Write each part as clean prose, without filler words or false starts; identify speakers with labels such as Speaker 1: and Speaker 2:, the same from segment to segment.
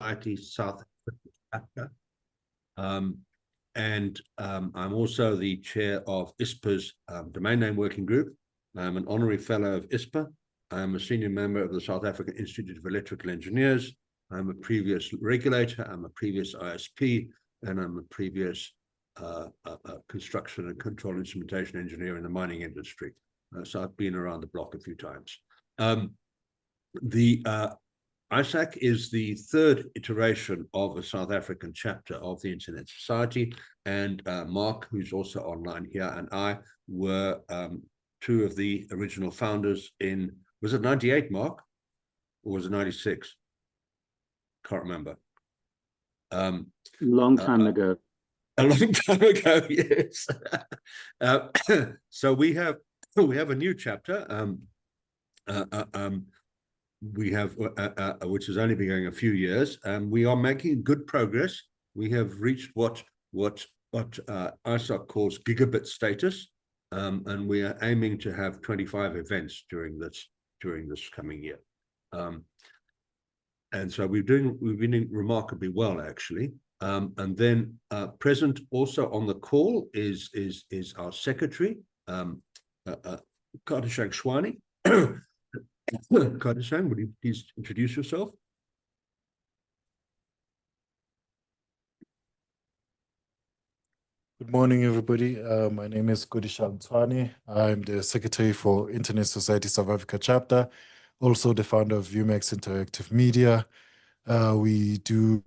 Speaker 1: Society South Africa. I'm also the chair of ISPA's Domain Name Working Group. I'm an honorary fellow of ISPA. I'm a senior member of the South African Institute of Electrical Engineers. I'm a previous regulator, I'm a previous ISP, and I'm a previous construction and control instrumentation engineer in the mining industry. So I've been around the block a few times. The ISAC is the third iteration of a South African chapter of the Internet Society, and Mark, who's also online here, and I were two of the original founders in, was it 98, Mark? Or was it 96? Can't remember.
Speaker 2: Long time ago.
Speaker 1: A long time ago, yes. So we have a new chapter. We have which has only been going a few years, and we are making good progress. We have reached what ISAC calls gigabit status, and we are aiming to have 25 events during this coming year. And so we've been doing remarkably well, actually. And then present also on the call is our secretary, Kadishang Shwani. Kadishang, would you please introduce yourself?
Speaker 3: Good morning, everybody. My name is Kadishang Shwani. I'm the secretary for Internet Society South Africa chapter, also the founder of UMAX Interactive Media. We do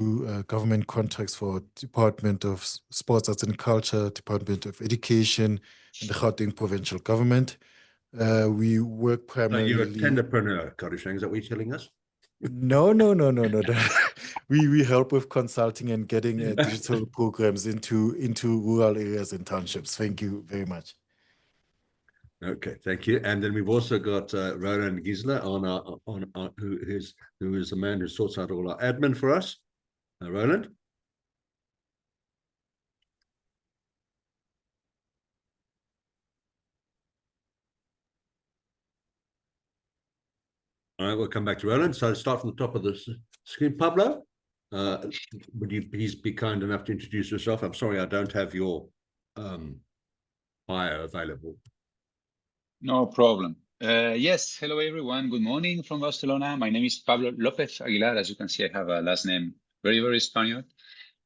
Speaker 3: government contracts for Department of Sports, Arts and Culture, Department of Education, and the Gauteng provincial government. We work primarily...
Speaker 1: You're a tenderpreneur, Kadishang, is that what you're telling us?
Speaker 3: No. We help with consulting and getting digital programs into rural areas and townships. Thank you very much.
Speaker 1: Okay, thank you. And then we've also got Roland Gisler who is the man who sorts out all our admin for us. Roland. All right, we'll come back to Roland. So start from the top of the screen. Pablo, would you please be kind enough to introduce yourself? I'm sorry, I don't have your bio available.
Speaker 4: No problem. Yes, hello everyone. Good morning from Barcelona. My name is Pablo López Aguilar. As you can see, I have a last name very, very Spanish.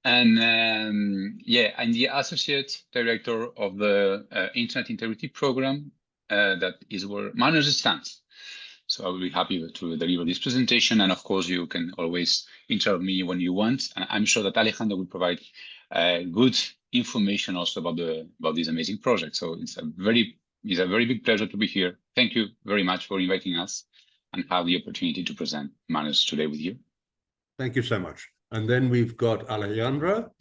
Speaker 4: And yeah, I'm the associate director of the Internet Integrity Program. That is where MANRS stands. So I will be happy to deliver this presentation. And of course, you can always interrupt me when you want. And I'm sure that Alejandro will provide good information also about this amazing project. So it's a very big pleasure to be here. Thank you very much for inviting us and have the opportunity to present MANRS today with you.
Speaker 1: Thank you so much. And then we've got Alejandro.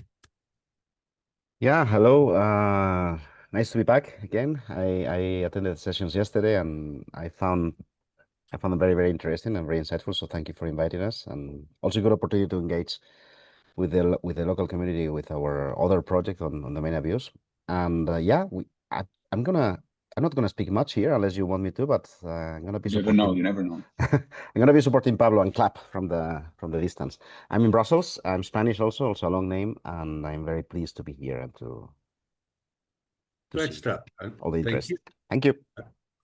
Speaker 5: Yeah, hello. Nice to be back again. I attended the sessions yesterday and I found them very, very interesting and very insightful. So thank you for inviting us, and also a good opportunity to engage with the local community with our other project on domain abuse. And yeah, I'm not gonna speak much here unless you want me to, but I'm gonna be supporting.
Speaker 4: You never know.
Speaker 5: I'm gonna be supporting Pablo and clap from the distance. I'm in Brussels. I'm Spanish also a long name, and I'm very pleased to be here and to
Speaker 1: Great stuff.
Speaker 5: All the interest.
Speaker 1: Thank you.
Speaker 5: Thank you.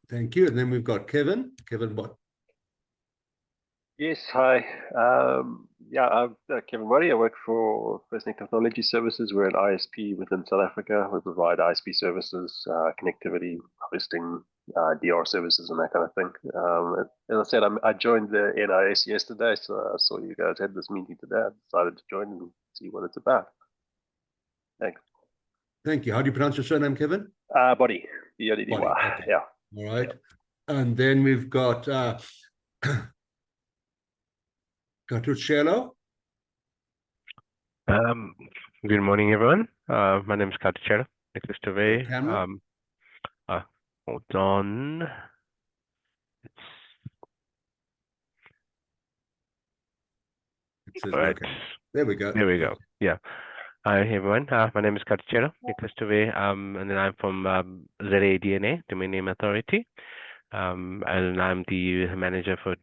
Speaker 1: Thank you. And then we've got Kevin. Kevin, what?
Speaker 6: Yes, hi. Yeah, I'm Kevin Murray. I work for FirstNet Technology Services. We're an ISP within South Africa. We provide ISP services, connectivity, hosting, DR services, and that kind of thing. As I said, I joined the NIS yesterday, so I saw you guys had this meeting today. I decided to join and see what it's about. Thanks.
Speaker 1: Thank you. How do you pronounce your surname, Kevin?
Speaker 6: Body. B-O-D-D-Y.
Speaker 1: Okay.
Speaker 6: Yeah.
Speaker 1: All right. And then we've got Catuccello.
Speaker 7: Good morning, everyone. My name is Catuccello. Nicholas Tove. Hold on.
Speaker 1: Right. There we go.
Speaker 7: There we go. Yeah. Hi, everyone. My name is Catuccello, Nicholas Tove, and then I'm from ZADNA, Domain Name Authority, and I'm the manager for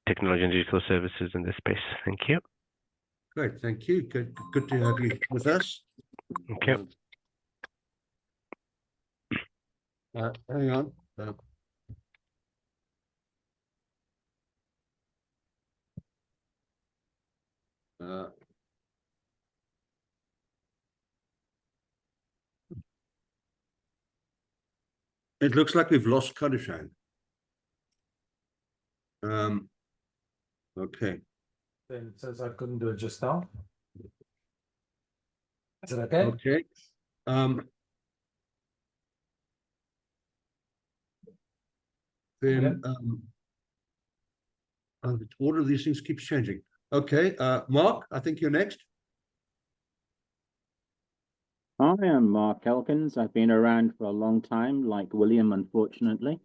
Speaker 7: technology and digital services in this space. Thank you.
Speaker 1: Great, thank you. Good to have you with us.
Speaker 7: Okay.
Speaker 1: Hang on. It looks like we've lost Kadishan. Okay.
Speaker 2: Then it says I couldn't do it just now. Is it okay?
Speaker 1: Okay. Then the order of these things keeps changing. Okay, Mark, I think you're next.
Speaker 8: Hi, I'm Mark Elkins. I've been around for a long time, like William, unfortunately.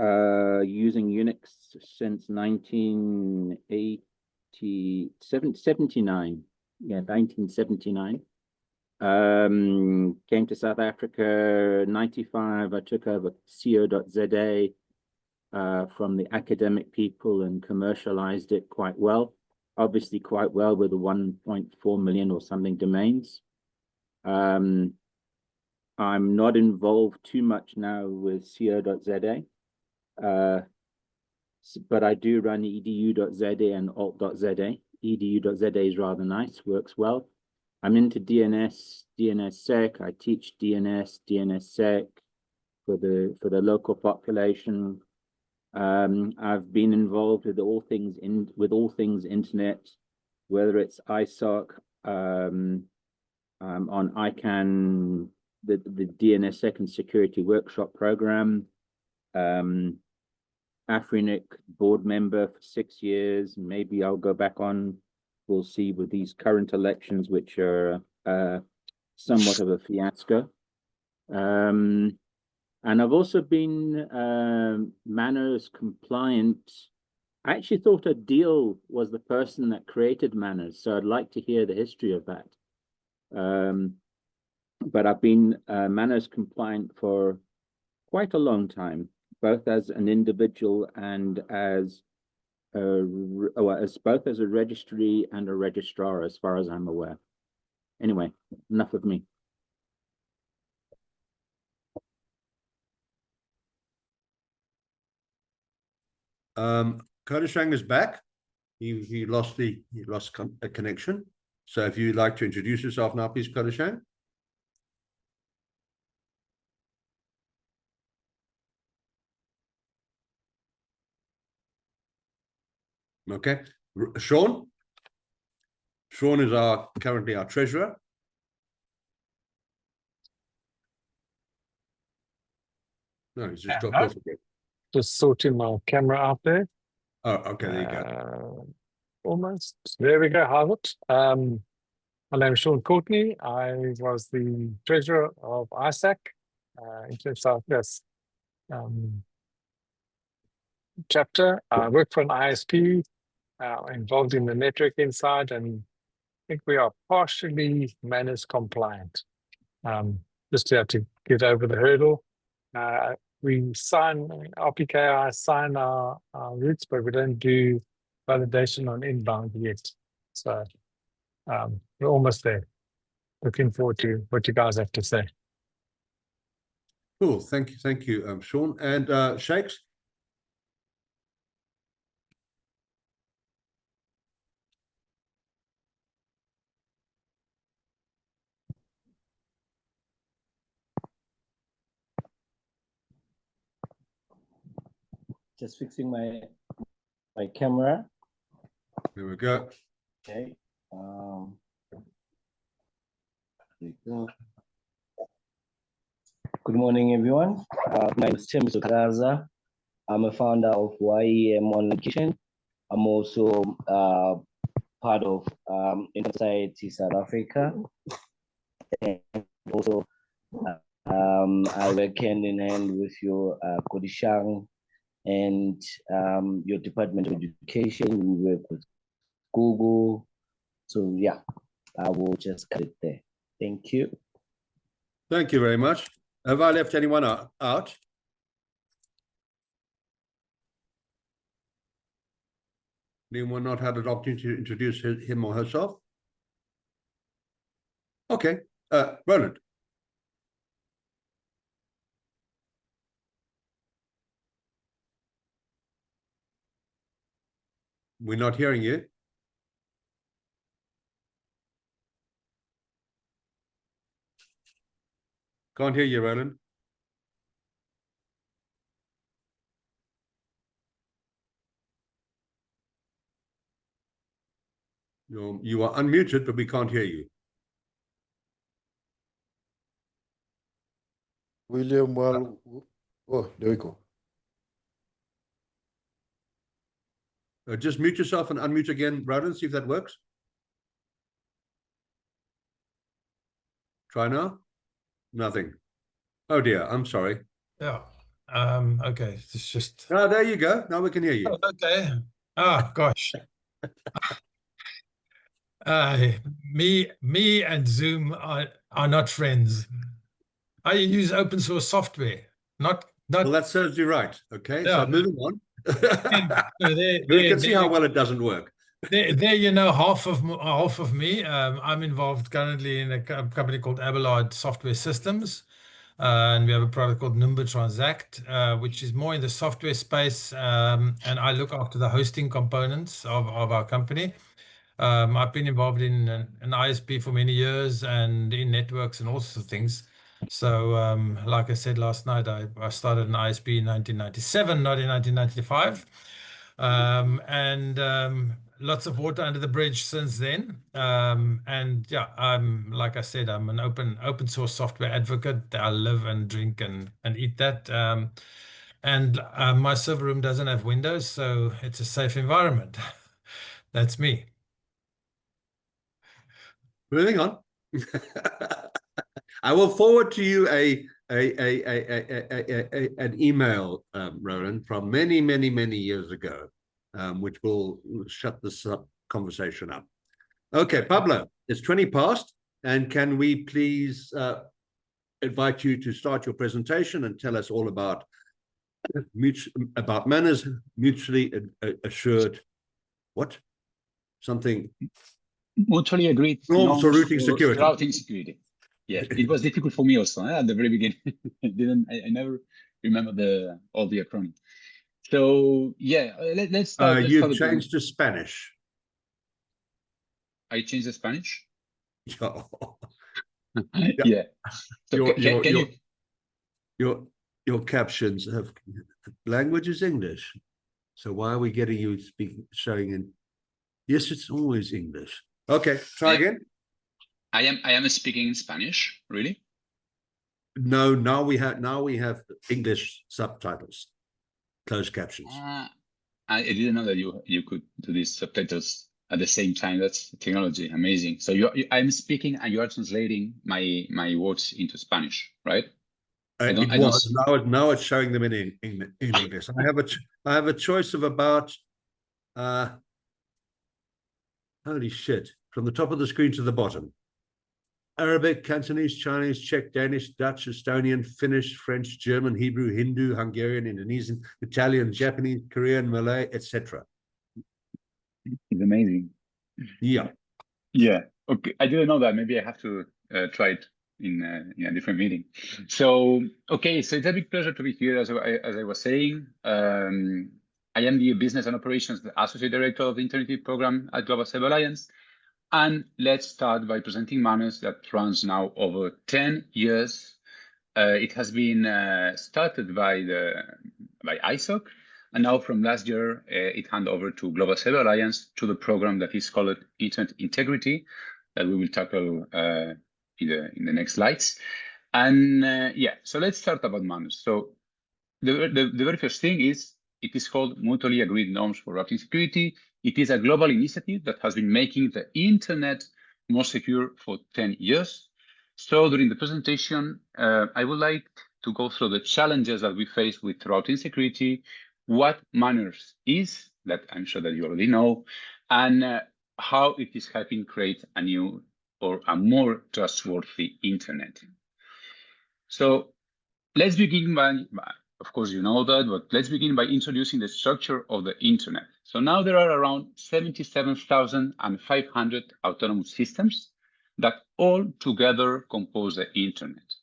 Speaker 8: Using Unix since 1979. Yeah, 1979. Came to South Africa, 95. I took over co.za from the academic people and commercialized it quite well. Obviously quite well with the 1.4 million or something domains. I'm not involved too much now with co.za, but I do run edu.za and alt.za. edu.za is rather nice, works well. I'm into DNS, DNSSEC. I teach DNS, DNSSEC for the local population. I've been involved with all things internet, whether it's ISOC, on ICANN, the DNSSEC and security workshop program, Afrinic board member for 6 years. Maybe I'll go back on. We'll see with these current elections, which are somewhat of a fiasco. And I've also been MANRS compliant. I actually thought Adil was the person that created MANRS, so I'd like to hear the history of that. But I've been MANRS compliant for quite a long time, both as an individual and as both as a registry and a registrar, as far as I'm aware. Anyway, enough of me.
Speaker 1: Kodashang is back. He lost a connection. So if you'd like to introduce yourself now, please, Kodashang. Okay, Sean. Sean is currently our treasurer. No, he's just dropped off again.
Speaker 9: Just sorting my camera out there.
Speaker 1: Oh, okay, there you go.
Speaker 9: Almost. There we go, Harvard. My name is Sean Courtney. I was the treasurer of ISAC, Internet Southwest chapter. I work for an ISP, involved in the networking side, and I think we are partially MANRS compliant. Just to have to get over the hurdle. We sign, RPKI sign our routes, but we don't do validation on inbound yet. So we're almost there. Looking forward to what you guys have to say.
Speaker 1: Cool, thank you, Sean. And Shakes?
Speaker 10: Just fixing my camera.
Speaker 1: There we go.
Speaker 10: Okay. There we go. Good morning, everyone. My name is Tim Sukaraza. I'm a founder of YEM Online Kitchen. I'm also part of Internet Society South Africa. And also, I work hand in hand with your Kodishang and your Department of Education. We work with Google. So yeah, I will just cut it there. Thank you.
Speaker 1: Thank you very much. Have I left anyone out? Anyone not had an opportunity to introduce him or herself? Okay, Roland. We're not hearing you. Can't hear you, Roland. You are unmuted, but we can't hear you.
Speaker 3: William, well, oh, there we go.
Speaker 1: Just mute yourself and unmute again, Roland, see if that works. Try now. Nothing. Oh dear, I'm sorry.
Speaker 2: Yeah. Okay. It's just.
Speaker 1: Oh, there you go. Now we can hear you.
Speaker 2: Okay. Ah, gosh. Me and Zoom are not friends. I use open source software, not.
Speaker 1: Well, that serves you right. Okay,
Speaker 2: Yeah.
Speaker 1: so moving on.
Speaker 2: So
Speaker 1: We can see how well it doesn't work.
Speaker 2: There, you know, half of me. I'm involved currently in a company called Abelard Software Systems, and we have a product called Nimba Transact, which is more in the software space. And I look after the hosting components of our company. I've been involved in an ISP for many years and in networks and all sorts of things. So, like I said last night, I started an ISP in 1997, not in 1995. And lots of water under the bridge since then. And yeah, like I said, I'm an open source software advocate. I live and drink and eat that. And my server room doesn't have windows, so it's a safe environment. That's me.
Speaker 1: Moving on. I will forward to you an email, Roland, from many years ago, which will shut this conversation up. Okay, Pablo, it's 20 past, and can we please invite you to start your presentation and tell us all about MANRS, mutually assured, what? Something.
Speaker 4: Mutually agreed
Speaker 1: norms for routing security.
Speaker 4: Routing security. Yeah, it was difficult for me also at the very beginning. I never remember all the acronym. So yeah, let's start.
Speaker 1: You've changed to Spanish.
Speaker 4: I changed to Spanish.
Speaker 1: Yeah.
Speaker 4: Yeah. So
Speaker 1: your captions have language is English. So why are we getting you showing in? Yes, it's always English. Okay, try again.
Speaker 4: I am speaking in Spanish, really?
Speaker 1: No, now we have English subtitles, closed captions.
Speaker 4: I didn't know that you could do these subtitles at the same time. That's technology, amazing. So I'm speaking and you are translating my words into Spanish, right?
Speaker 1: Now it's showing them in English. I have a choice of about holy shit, from the top of the screen to the bottom. Arabic, Cantonese, Chinese, Czech, Danish, Dutch, Estonian, Finnish, French, German, Hebrew, Hindu, Hungarian, Indonesian, Italian, Japanese, Korean, Malay, etc.
Speaker 4: It's amazing.
Speaker 1: Yeah.
Speaker 4: Yeah. Okay. I didn't know that. Maybe I have to try it in a different meeting. So, okay. So it's a big pleasure to be here. As I was saying, I am the Business and Operations Associate Director of the Internet Program at Global Cyber Alliance. And let's start by presenting MANRS that runs now over 10 years. It has been started by ISOC, and now from last year, it handed over to Global Cyber Alliance to the program that is called Internet Integrity, that we will tackle in the next slides. And yeah, so let's start about MANRS. So the very first thing is, it is called Mutually Agreed Norms for Routing Security. It is a global initiative that has been making the internet more secure for 10 years. So during the presentation, I would like to go through the challenges that we face with routing security, what MANRS is, that I'm sure that you already know, and how it is helping create a new or a more trustworthy internet. So let's begin Of course, you know that, but let's begin by introducing the structure of the internet. So now there are around 77,500 autonomous systems that all together compose the internet.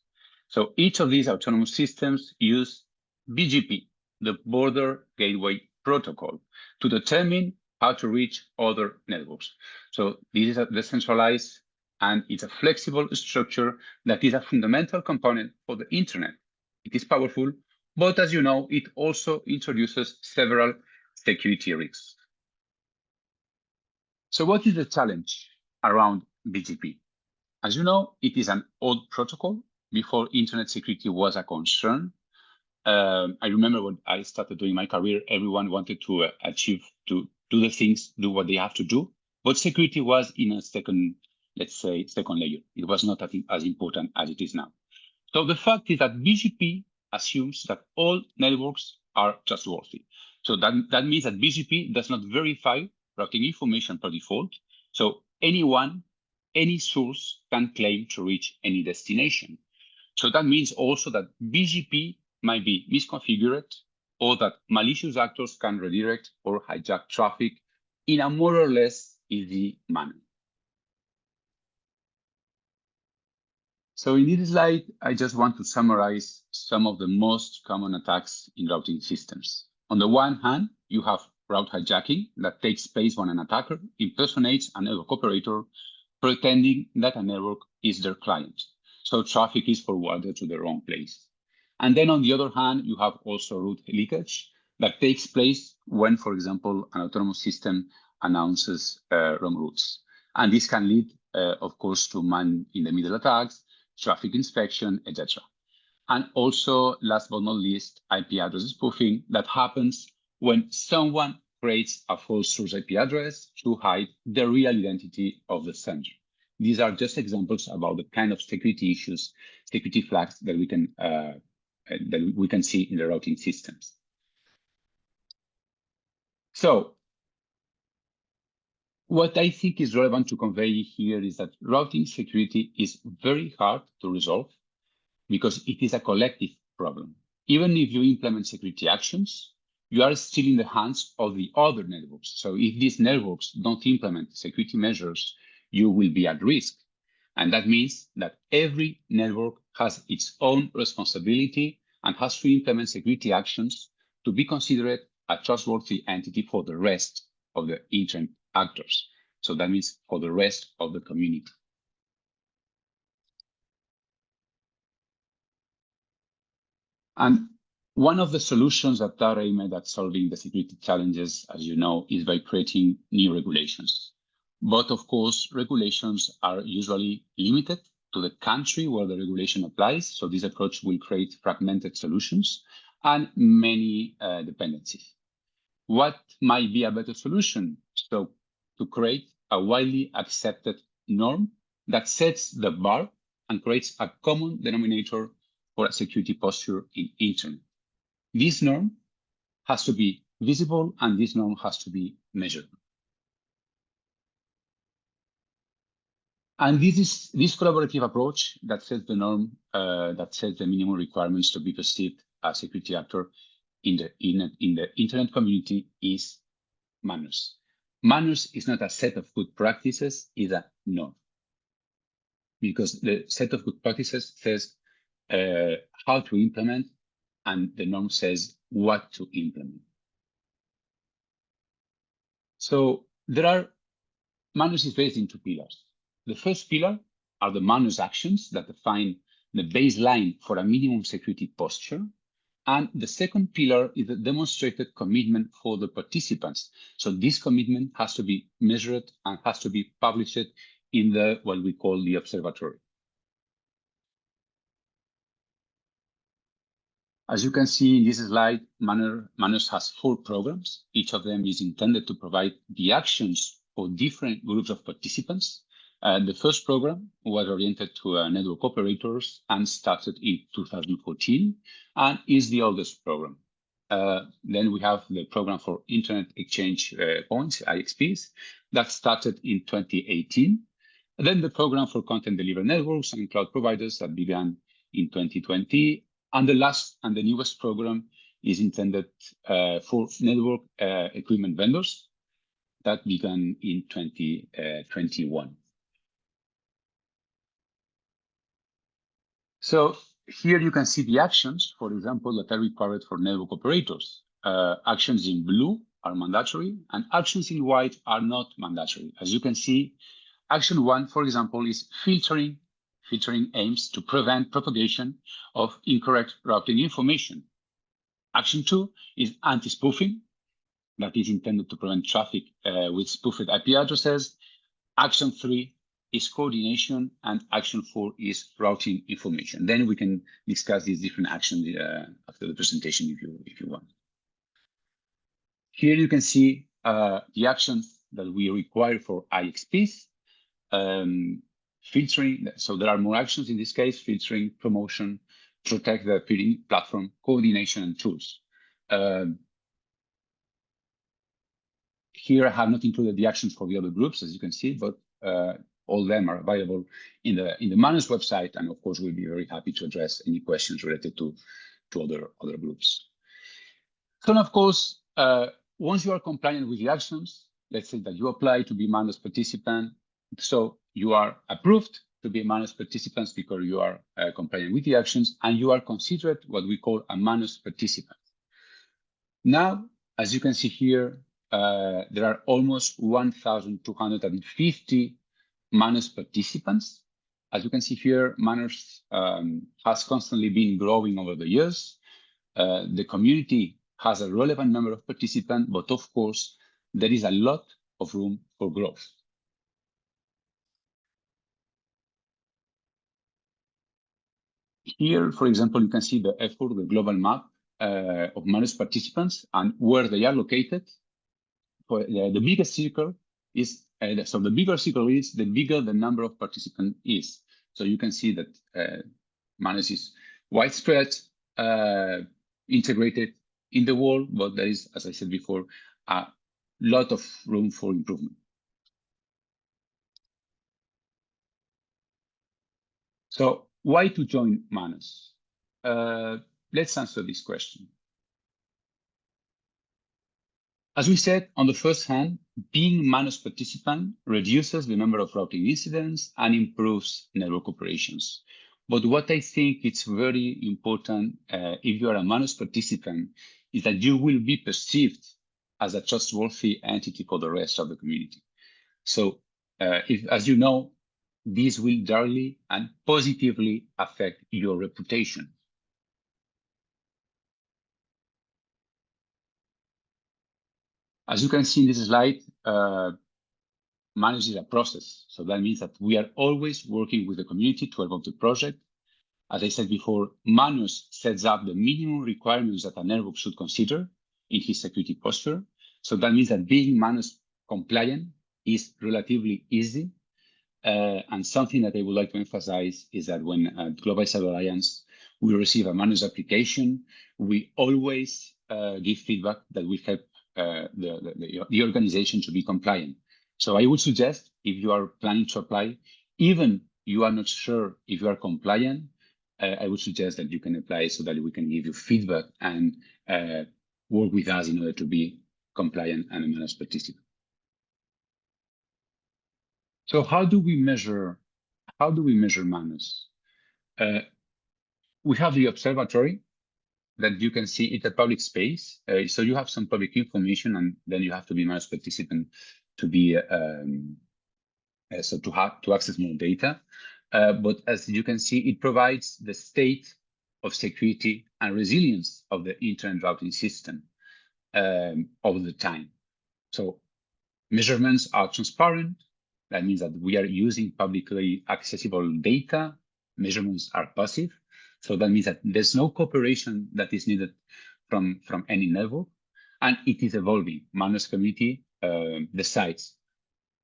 Speaker 4: So each of these autonomous systems use BGP, the Border Gateway Protocol, to determine how to reach other networks. So this is a decentralized and it's a flexible structure that is a fundamental component for the internet. It is powerful, but as you know, it also introduces several security risks. So what is the challenge around BGP? As you know, it is an old protocol. Before internet security was a concern. I remember when I started doing my career, everyone wanted to do the things, do what they have to do. But security was in a second, let's say, second layer. It was not as important as it is now. So the fact is that BGP assumes that all networks are trustworthy. So that means that BGP does not verify routing information per default. So anyone, any source can claim to reach any destination. So that means also that BGP might be misconfigured or that malicious actors can redirect or hijack traffic in a more or less easy manner. So in this slide, I just want to summarize some of the most common attacks in routing systems. On the one hand, you have route hijacking that takes place when an attacker impersonates a network operator, pretending that a network is their client. So traffic is forwarded to the wrong place. And then on the other hand, you have also route leakage that takes place when, for example, an autonomous system announces wrong routes. And this can lead, of course, to man-in-the-middle attacks, traffic inspection, etc. And also, last but not least, IP address spoofing that happens when someone creates a false source IP address to hide the real identity of the sender. These are just examples about the kind of security issues, security flags that we can see in the routing systems. So what I think is relevant to convey here is that routing security is very hard to resolve because it is a collective problem. Even if you implement security actions, you are still in the hands of the other networks. So if these networks don't implement security measures, you will be at risk. And that means that every network has its own responsibility and has to implement security actions to be considered a trustworthy entity for the rest of the internet actors. So that means for the rest of the community. And one of the solutions that are aimed at solving the security challenges, as you know, is by creating new regulations. But of course, regulations are usually limited to the country where the regulation applies. So this approach will create fragmented solutions and many dependencies. What might be a better solution? So to create a widely accepted norm that sets the bar and creates a common denominator for a security posture in internet. This norm has to be visible and this norm has to be measurable. And this is this collaborative approach that sets the norm, that sets the minimum requirements to be perceived as a security actor in the internet community is MANRS. MANRS is not a set of good practices, it's a norm. Because the set of good practices says how to implement, and the norm says what to implement. So MANRS is based in two pillars. The first pillar are the MANRS actions that define the baseline for a minimum security posture. And the second pillar is the demonstrated commitment for the participants. So this commitment has to be measured and has to be published in what we call the observatory. As you can see in this slide, MANRS has 4 programs. Each of them is intended to provide the actions for different groups of participants. The first program was oriented to network operators and started in 2014 and is the oldest program. Then we have the program for Internet Exchange Points, IXPs, that started in 2018. Then the program for Content Delivery Networks and Cloud Providers that began in 2020. And the last and the newest program is intended for network equipment vendors that began in 2021. So here you can see the actions, for example, that are required for network operators. Actions in blue are mandatory, and actions in white are not mandatory. As you can see, action 1, for example, is filtering. Filtering aims to prevent propagation of incorrect routing information. Action 2 is anti-spoofing, that is intended to prevent traffic with spoofed IP addresses. Action 3 is coordination, and action 4 is routing information. Then we can discuss these different actions after the presentation if you want. Here you can see the actions that we require for IXPs. Filtering, so there are more actions in this case: filtering, promotion, protect the peering platform, coordination, and tools. Here I have not included the actions for the other groups, as you can see, but all of them are available in the MANRS website, and of course we'll be very happy to address any questions related to other groups. So of course, once you are compliant with the actions, let's say that you apply to be MANRS participant, so you are approved to be MANRS participants because you are compliant with the actions, and you are considered what we call a MANRS participant. Now, as you can see here, there are almost 1,250 MANRS participants. As you can see here, MANRS has constantly been growing over the years. The community has a relevant number of participants, but of course, there is a lot of room for growth. Here, for example, you can see the effort, the global map of MANRS participants and where they are located. For the biggest circle is, so the bigger circle is, the bigger the number of participants is. So you can see that MANRS is widespread, integrated in the world, but there is, as I said before, a lot of room for improvement. So why to join MANRS? Let's answer this question. As we said, on the first hand, being MANRS participant reduces the number of routing incidents and improves network operations. But what I think is very important if you are a MANRS participant is that you will be perceived as a trustworthy entity for the rest of the community. So as you know, this will directly and positively affect your reputation. As you can see in this slide, MANRS is a process. So that means that we are always working with the community to evolve the project. As I said before, MANRS sets up the minimum requirements that a network should consider in his security posture. So that means that being MANRS compliant is relatively easy. And something that I would like to emphasize is that when at Global Cyber Alliance, we receive a MANRS application, we always give feedback that will help the organization to be compliant. So I would suggest, if you are planning to apply, even you are not sure if you are compliant, I would suggest that you can apply so that we can give you feedback and work with us in order to be compliant and a MANRS participant. So how do we measure MANRS? We have the observatory that you can see in the public space. So you have some public information, and then you have to be MANRS participant to be to access more data. But as you can see, it provides the state of security and resilience of the internet routing system over the time. So measurements are transparent. That means that we are using publicly accessible data. Measurements are passive. So that means that there's no cooperation that is needed from any network, and it is evolving. MANRS community decides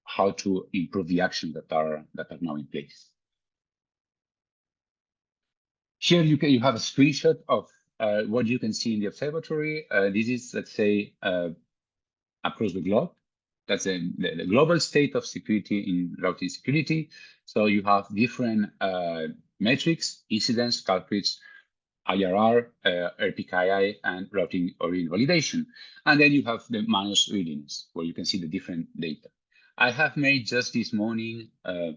Speaker 4: how to improve the actions that are now in place. Here you have a screenshot of what you can see in the observatory. This is, let's say, across the globe. That's the global state of security in routing security. So you have different metrics, incidents, culprits, IRR, RPKI, and routing origin validation. And then you have the MANRS readiness, where you can see the different data. I have made just this morning a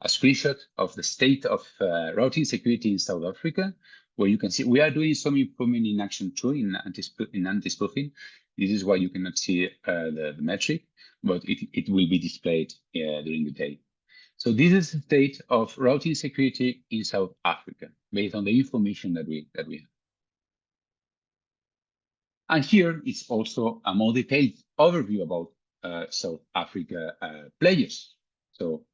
Speaker 4: screenshot of the state of routing security in South Africa, where you can see we are doing some improvement in action 2 in anti-spoofing. This is why you cannot see the metric, but it will be displayed during the day. So this is the state of routing security in South Africa, based on the information that we have. And here is also a more detailed overview about South Africa players. So,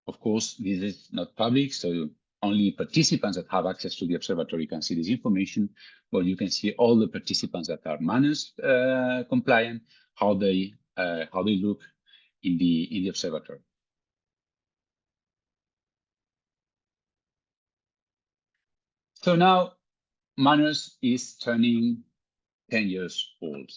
Speaker 4: of course, this is not public, so only participants that have access to the observatory can see this information, but you can see all the participants that are MANRS compliant, how they look in the observatory. So now MANRS is turning 10 years old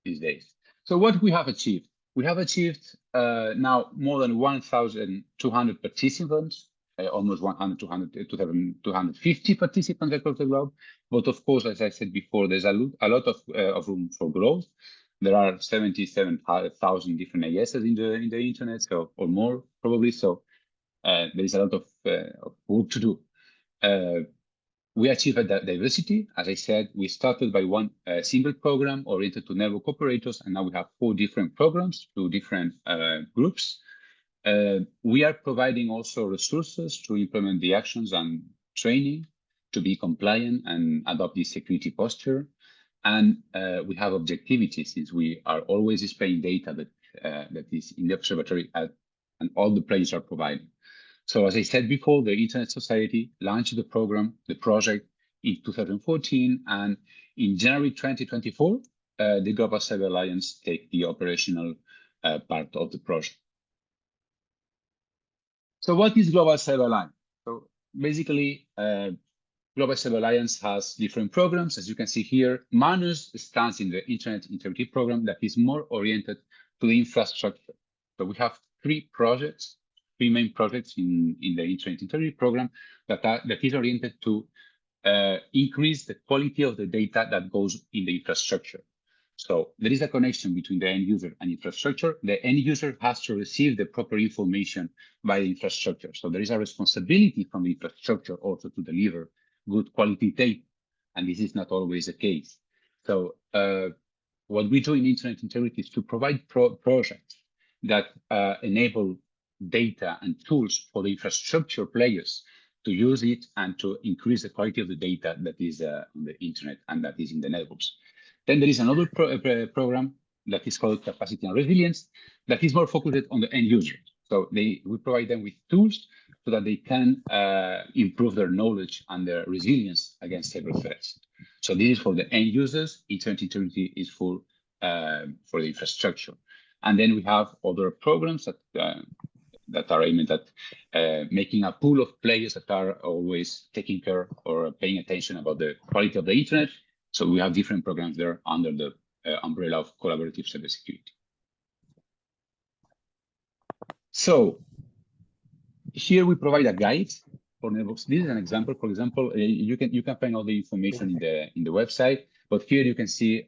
Speaker 4: these days. So what we have achieved? We have achieved now more than 1,200 participants, almost 250 participants across the globe. But of course, as I said before, there's a lot of room for growth. There are 77,000 different ASs in the internet, so or more probably. So there is a lot of work to do. We achieved that diversity. As I said, we started by one single program oriented to network operators, and now we have 4 different programs to different groups. We are providing also resources to implement the actions and training to be compliant and adopt this security posture. And we have objectivity, since we are always displaying data that is in the observatory and all the players are providing. So as I said before, the Internet Society launched the project in 2014, and in January 2024, the Global Cyber Alliance take the operational part of the project. So what is Global Cyber Alliance? So basically, Global Cyber Alliance has different programs. As you can see here, MANRS stands in the Internet Integrity Program that is more oriented to the infrastructure. So we have 3 main projects in the Internet Integrity Program that is oriented to increase the quality of the data that goes in the infrastructure. So there is a connection between the end user and infrastructure. The end user has to receive the proper information by the infrastructure. So there is a responsibility from the infrastructure also to deliver good quality data, and this is not always the case. So what we do in Internet Integrity is to provide projects that enable data and tools for the infrastructure players to use it and to increase the quality of the data that is on the internet and that is in the networks. Then there is another program that is called Capacity and Resilience that is more focused on the end user. So we provide them with tools so that they can improve their knowledge and their resilience against cyber threats. So this is for the end users. Internet Integrity is for the infrastructure. And then we have other programs that are aimed at making a pool of players that are always taking care or paying attention about the quality of the internet. So we have different programs there under the umbrella of collaborative cybersecurity. So here we provide a guide for networks. This is an example. For example, you can find all the information in the website, but here you can see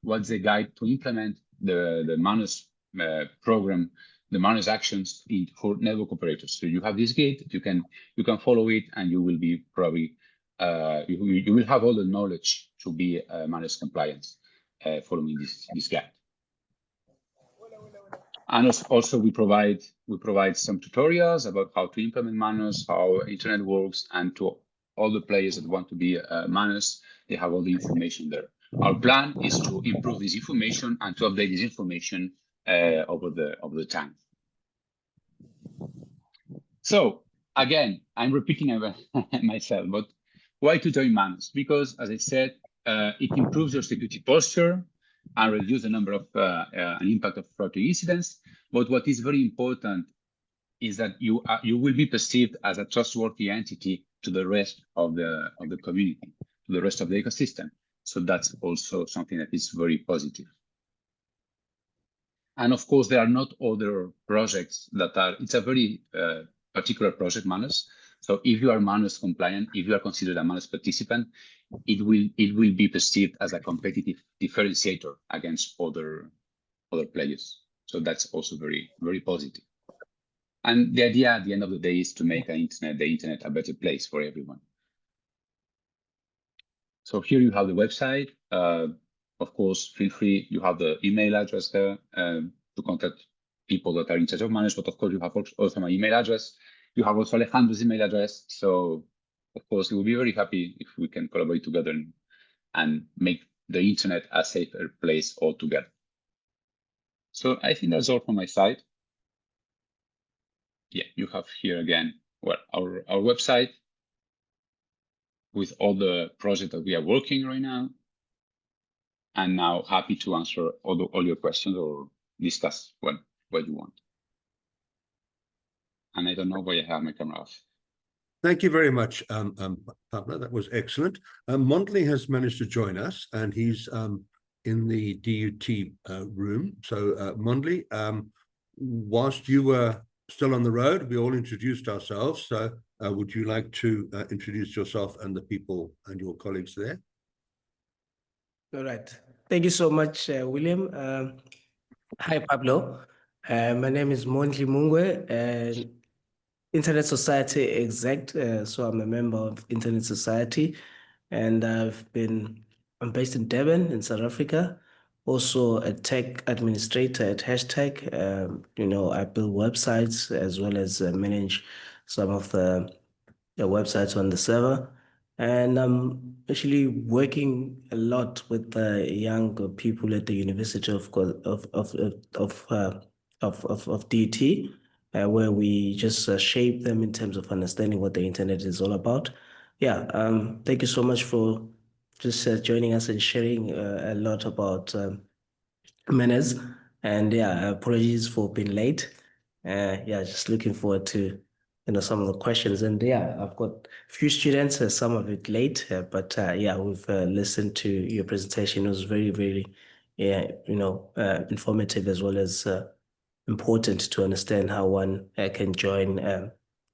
Speaker 4: what's the guide to implement the MANRS program, the MANRS actions for network operators. So you have this guide, you can follow it, and you will be probably you will have all the knowledge to be MANRS compliant following this guide. And also we provide some tutorials about how to implement MANRS, how internet works, and to all the players that want to be MANRS, they have all the information there. Our plan is to improve this information and to update this information over the time. So again, I'm repeating myself, but why to join MANRS? Because, as I said, it improves your security posture and reduce the number of and impact of routing incidents. But what is very important is that you will be perceived as a trustworthy entity to the rest of the community, to the rest of the ecosystem. So that's also something that is very positive. And of course, there are not other projects that are. It's a very particular project, MANRS. So if you are MANRS compliant, if you are considered a MANRS participant, it will be perceived as a competitive differentiator against other players. So that's also very, very positive. And the idea at the end of the day is to make the internet a better place for everyone. So here you have the website. Of course, feel free, you have the email address there to contact people that are in charge of MANRS, but of course you have also my email address. You have also Alejandro's email address. So of course, we'll be very happy if we can collaborate together and make the internet a safer place altogether. So I think that's all from my side. Yeah, you have here again, well, our website with all the projects that we are working right now. And now happy to answer all your questions or discuss what you want. And I don't know why I have my camera off.
Speaker 1: Thank you very much, Pablo. That was excellent. Mondley has managed to join us, and he's in the DUT room. So, Mondley, whilst you were still on the road, we all introduced ourselves. So, would you like to introduce yourself and the people and your colleagues there?
Speaker 11: All right. Thank you so much, William. Hi, Pablo. My name is Mondli Mungwe, and Internet Society exec. So I'm a member of Internet Society, and I'm based in Durban in South Africa. Also a tech administrator at Hashtag. I build websites as well as manage some of the websites on the server. And I'm actually working a lot with the young people at the University of DT, where we just shape them in terms of understanding what the internet is all about. Yeah, thank you so much for just joining us and sharing a lot about MANRS. And yeah, apologies for being late. Yeah, just looking forward to some of the questions. And yeah, I've got a few students, some of it late, but yeah, we've listened to your presentation. It was very, very, informative as well as important to understand how one can join,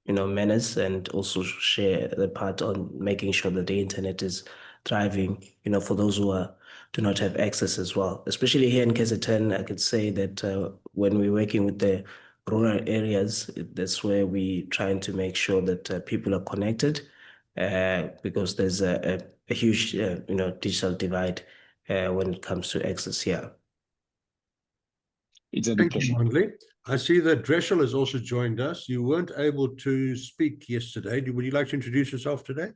Speaker 11: MANRS and also share the part on making sure that the internet is thriving, for those who do not have access as well. Especially here in KZN, I could say that when we're working with the rural areas, that's where we're trying to make sure that people are connected because there's a huge, digital divide when it comes to access here.
Speaker 4: It's a big
Speaker 1: Thank you, Mondley. I see that Dreschel has also joined us. You weren't able to speak yesterday. Would you like to introduce yourself today?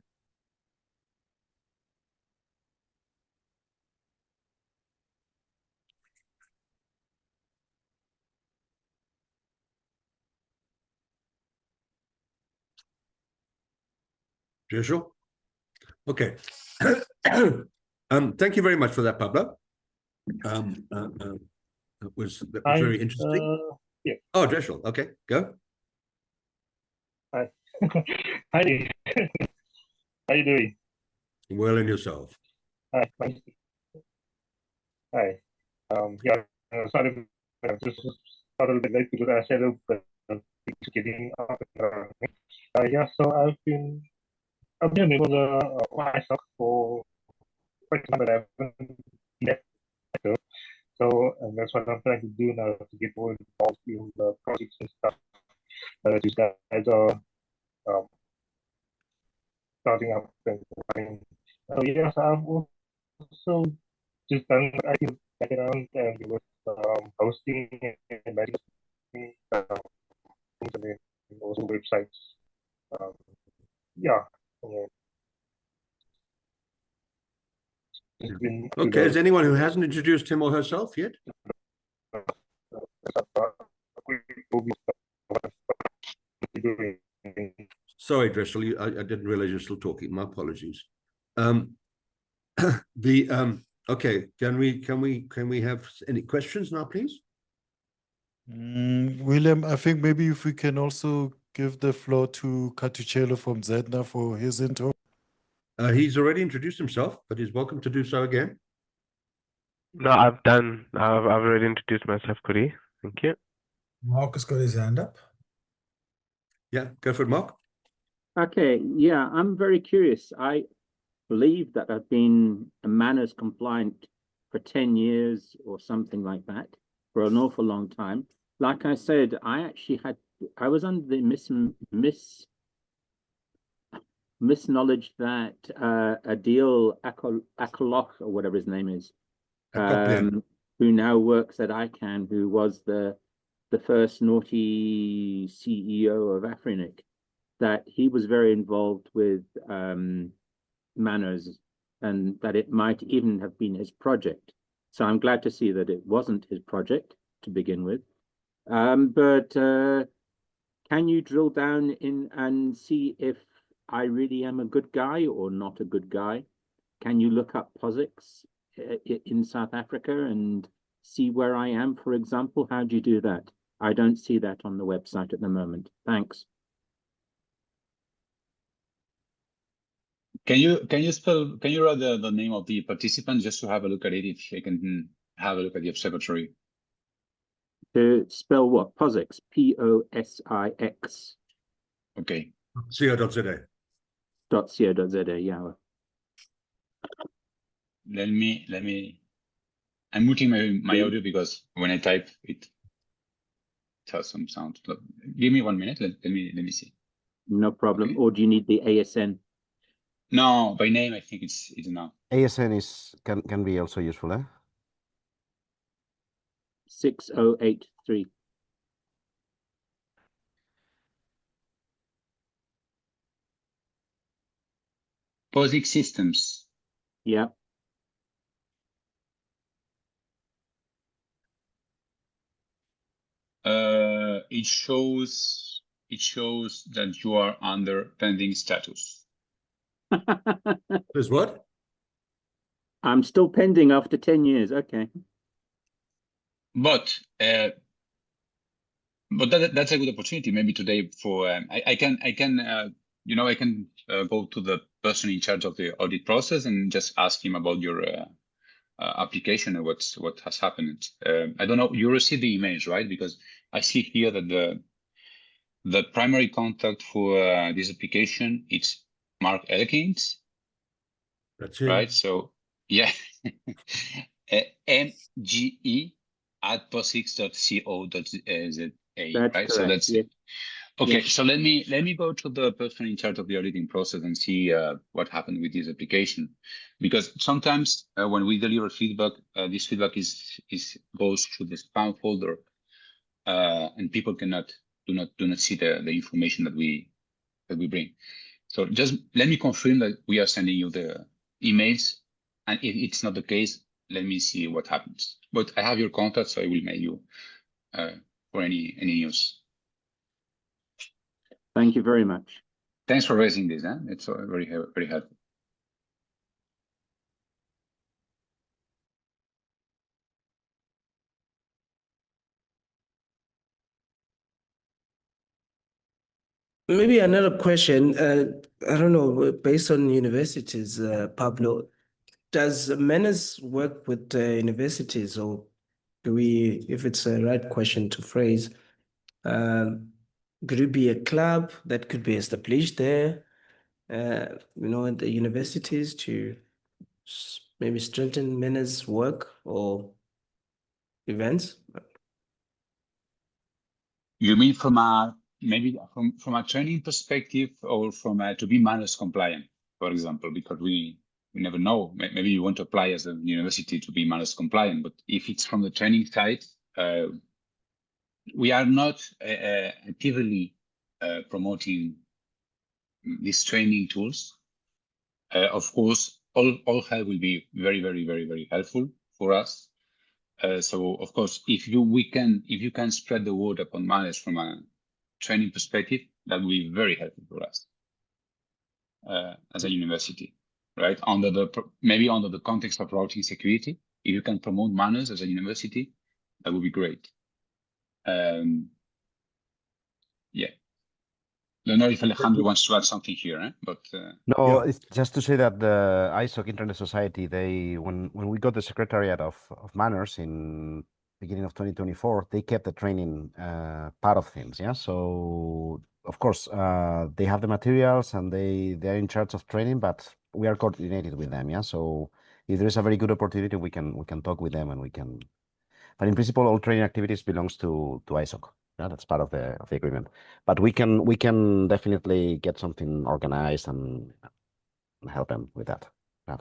Speaker 1: Dreschel? Okay. Thank you very much for that, Pablo. That was very interesting.
Speaker 12: Yeah.
Speaker 1: Oh, Dreschel. Okay, go.
Speaker 12: Hi. Hi. How you doing?
Speaker 1: Well, and yourself.
Speaker 12: Hi. Hi. Yeah. Sorry, I just a little bit late because I said getting up. Yeah. So I've been a member of myself for quite some time, but I haven't left. So and that's what I'm trying to do now to get more involved in the projects and stuff that you guys are starting up and running. Yes, I've also just done I think background and with hosting and managing and also websites. Yeah.
Speaker 1: Okay, is anyone who hasn't introduced him or herself yet? Sorry, Dreschel, I didn't realize you're still talking. My apologies. Okay, can we have any questions now, please?
Speaker 3: William, I think maybe if we can also give the floor to Katuchelo from Zedna for his intro.
Speaker 1: He's already introduced himself, but he's welcome to do so again.
Speaker 7: No, I've already introduced myself, Kuri. Thank you.
Speaker 2: Mark has got his hand up.
Speaker 1: Yeah, go for it, Mark.
Speaker 8: Okay, yeah, I'm very curious. I believe that I've been a MANRS compliant for 10 years or something like that, for an awful long time. Like I said, I was under the misknowledge that Adil Akoloch, or whatever his name is, who now works at ICANN, who was the first naughty CEO of Afrinic, that he was very involved with MANRS, and that it might even have been his project. So I'm glad to see that it wasn't his project to begin with. But can you drill down in and see if I really am a good guy or not a good guy? Can you look up POSIX in South Africa and see where I am, for example? How do you do that? I don't see that on the website at the moment. Thanks.
Speaker 4: Can you write the name of the participant just to have a look at it, if I can have a look at the observatory?
Speaker 8: To spell what? POSIX, P-O-S-I-X.
Speaker 4: Okay.
Speaker 1: co.za.
Speaker 8: .co.za, yeah.
Speaker 4: Let me. I'm muting my audio because when I type it has some sound. Look, give me 1 minute. Let me see.
Speaker 8: No problem.
Speaker 4: Okay.
Speaker 8: Or do you need the ASN?
Speaker 4: No, by name I think it's enough.
Speaker 5: ASN can be also useful, eh?
Speaker 8: 6083.
Speaker 4: POSIX systems.
Speaker 8: Yeah.
Speaker 4: It shows that you are under pending status.
Speaker 1: There's what?
Speaker 8: I'm still pending after 10 years. Okay.
Speaker 4: But that's a good opportunity maybe today for I can go to the person in charge of the audit process and just ask him about your application and what has happened. I don't know, you received the emails, right? Because I see here that the primary contact for this application, it's Mark Elkins.
Speaker 1: That's it.
Speaker 4: Right, so yeah. mge@posix.co.za.
Speaker 8: That's
Speaker 4: right?
Speaker 8: correct.
Speaker 4: So that's
Speaker 8: yeah.
Speaker 4: it. Okay,
Speaker 8: Yeah.
Speaker 4: so let me go to the person in charge of the auditing process and see what happened with this application, because sometimes when we deliver feedback, this feedback goes to the spam folder, and people do not see the information that we bring. So just let me confirm that we are sending you the emails, and if it's not the case, let me see what happens. But I have your contact, so I will mail you for any news.
Speaker 8: Thank you very much.
Speaker 4: Thanks for raising this. It's very helpful.
Speaker 11: Maybe another question. I don't know, based on universities, Pablo, does MANRS work with universities, or do we, if it's a right question to phrase, could it be a club that could be established there, at the universities to maybe strengthen MANRS work or events?
Speaker 4: You mean from a training perspective, or from to be MANRS compliant, for example? Because we never know. Maybe you want to apply as a university to be MANRS compliant, but if it's from the training side, we are not actively promoting these training tools. Of course, all help will be very helpful for us. So of course, if you can spread the word upon MANRS from a training perspective, that will be very helpful for us as a university, right? Maybe under the context of routing security, if you can promote MANRS as a university, that would be great. Yeah. I don't know if Alejandro wants to add something here, but
Speaker 5: no,
Speaker 1: Yeah.
Speaker 5: it's just to say that the ISOC Internet Society, when we got the secretariat of MANRS in beginning of 2024, they kept the training part of things. Yeah. So of course, they have the materials and they're in charge of training, but we are coordinated with them. Yeah. So if there is a very good opportunity, we can talk with them and we can. But in principle, all training activities belongs to ISOC. Yeah, that's part of the agreement. But we can definitely get something organized and help them with that. Yeah.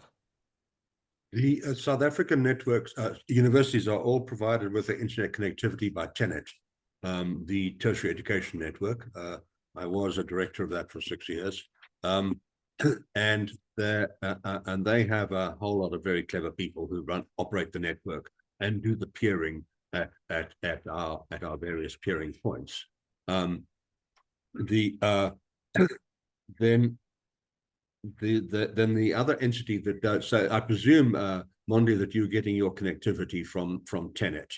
Speaker 1: The South African networks, universities are all provided with the internet connectivity by TENET, the tertiary education network. I was a director of that for 6 years. And they have a whole lot of very clever people who operate the network and do the peering at our various peering points. Then the other entity that does, so I presume, Mondi, that you're getting your connectivity from TENET.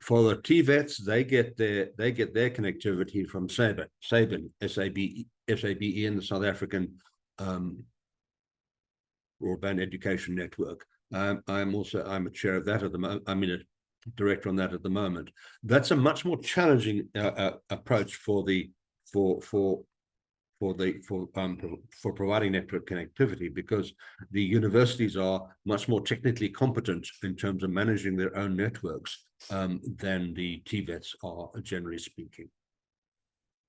Speaker 1: For the TVETs, they get their connectivity from SABE, in the South African Broadband Education Network. I'm a chair of that at the moment. I'm a director on that at the moment. That's a much more challenging approach for providing network connectivity, because the universities are much more technically competent in terms of managing their own networks than the TVETs are, generally speaking.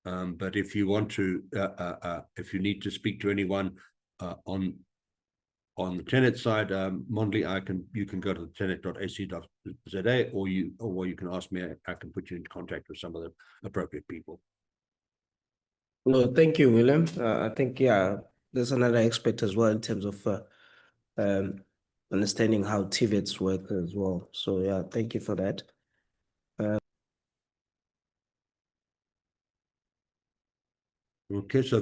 Speaker 1: But if you want to, if you need to speak to anyone on the TENET side, Mondley, you can go to the tenet.ac.za, or you can ask me. I can put you in contact with some of the appropriate people.
Speaker 11: No, thank you, William. I think, yeah, there's another aspect as well in terms of understanding how TVETs work as well. So, yeah, thank you for that.
Speaker 1: Okay, so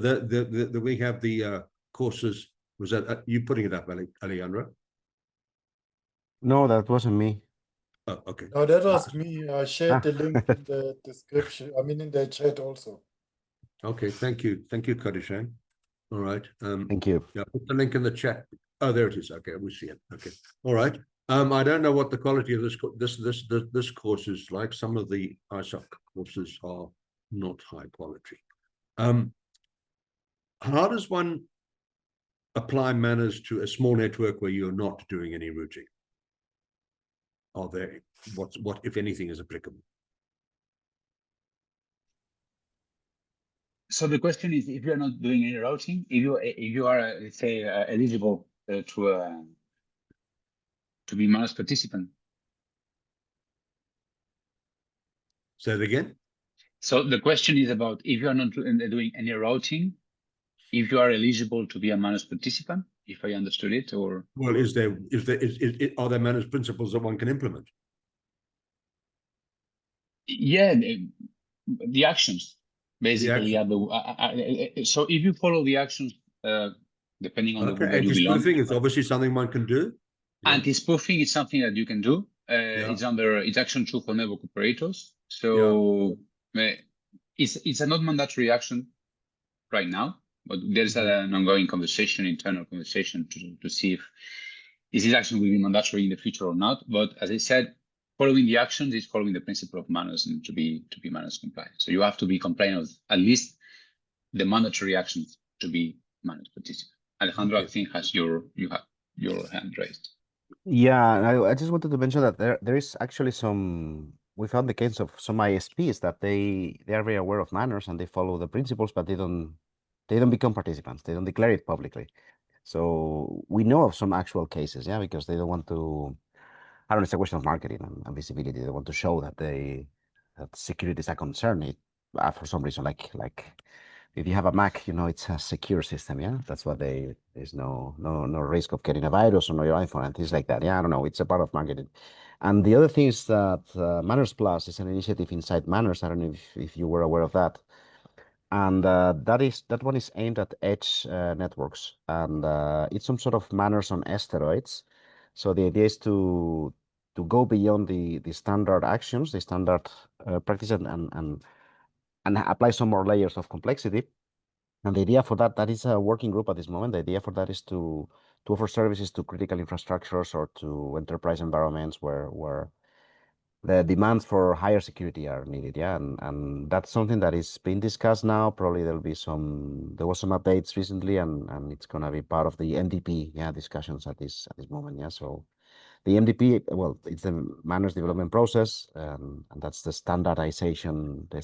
Speaker 1: we have the courses. Was that you putting it up, Alejandro?
Speaker 5: No, that wasn't me.
Speaker 1: Oh, okay.
Speaker 3: No, that was me. I shared the link in the description. I mean, in the chat also.
Speaker 1: Okay, thank you, Kadishan. All right.
Speaker 5: Thank you.
Speaker 1: Yeah, put the link in the chat. Oh, there it is. Okay, we see it. Okay. All right. I don't know what the quality of this course is like. Some of the ISOC courses are not high quality. How does one apply MANRS to a small network where you're not doing any routing? Are there what if anything is applicable?
Speaker 4: So the question is, if you are not doing any routing, if you are let's say eligible to be MANRS participant.
Speaker 1: Say it again.
Speaker 4: So the question is about if you are not doing any routing, if you are eligible to be a MANRS participant, if I understood it, or
Speaker 1: well, are there MANRS principles that one can implement?
Speaker 4: Yeah, the actions basically. So if you follow the actions, depending on the group that you belong.
Speaker 1: Anti-spoofing is obviously something one can do.
Speaker 4: Yeah. Anti-spoofing is something that you can do. It's action 2 for network operators. So it's a not mandatory action right now, but there's an ongoing conversation, internal conversation to see if this action will be mandatory in the future or not. But as I said, following the actions is following the principle of MANRS and to be MANRS compliant. So you have to be compliant with at least the mandatory actions to be MANRS participant. Alejandro, I think you have your hand raised.
Speaker 5: Yeah, I just wanted to mention that there is actually we found the case of some ISPs that they are very aware of MANRS and they follow the principles, but they don't become participants. They don't declare it publicly. So we know of some actual cases, yeah, because they don't want to. I don't know, it's a question of marketing and visibility. They want to show that that security is a concern. For some reason, like if you have a Mac, it's a secure system. Yeah, that's what there's no risk of getting a virus on your iPhone and things like that. Yeah, I don't know. It's a part of marketing. And the other thing is that MANRS Plus is an initiative inside MANRS. I don't know if you were aware of that. And that one is aimed at edge networks, and it's some sort of MANRS on steroids. So the idea is to go beyond the standard actions, the standard practice, and apply some more layers of complexity. And the idea for that, that is a working group at this moment. The idea for that is to offer services to critical infrastructures or to enterprise environments where the demands for higher security are needed. Yeah, and that's something that is being discussed now. Probably there was some updates recently, and it's gonna be part of the MDP, yeah, discussions at this moment. Yeah, so the MDP, well, it's the MANRS development process, and that's the standardization, the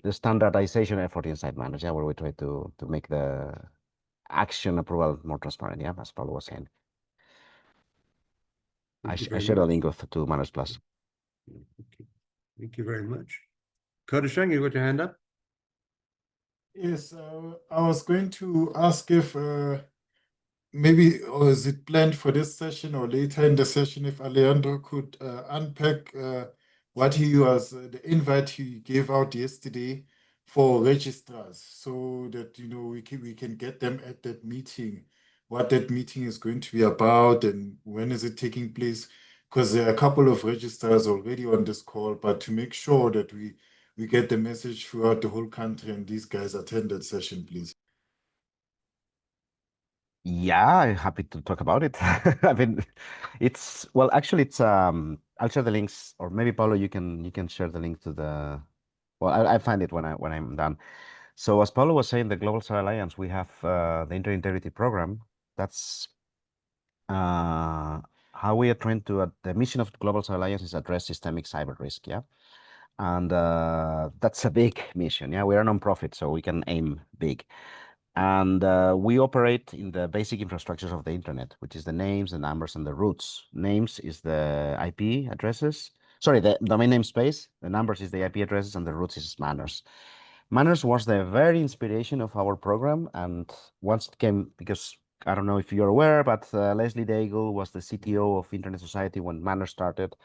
Speaker 5: standardization effort inside MANRS, yeah, where we try to make the action approval more transparent, yeah, as Paulo was saying. I shared a link to MANRS Plus.
Speaker 1: Okay. Thank you very much. Kodashang, you got your hand up?
Speaker 3: Yes, I was going to ask if maybe, or is it planned for this session or later in the session, if Alejandro could unpack what he was, the invite he gave out yesterday for registrars, so that we can get them at that meeting, what that meeting is going to be about and when is it taking place, because there are a couple of registrars already on this call, but to make sure that we get the message throughout the whole country and these guys attend that session, please.
Speaker 5: Yeah, I'm happy to talk about it. I mean, actually it's I'll share the links, or maybe Paulo, you can share the link to the. Well, I find it when I'm done. So as Paulo was saying, the Global Cyber Alliance, we have the Inter-Integrity Program. That's how we are trying to. The mission of the Global Cyber Alliance is address systemic cyber risk. Yeah, and that's a big mission. Yeah, we are a non-profit, so we can aim big. And we operate in the basic infrastructures of the internet, which is the names, the numbers, and the roots. Names is the IP addresses. Sorry, the domain name space. The numbers is the IP addresses, and the roots is MANRS. MANRS was the very inspiration of our program, and once it came, because I don't know if you're aware, but Leslie Daigle was the CTO of Internet Society when MANRS started.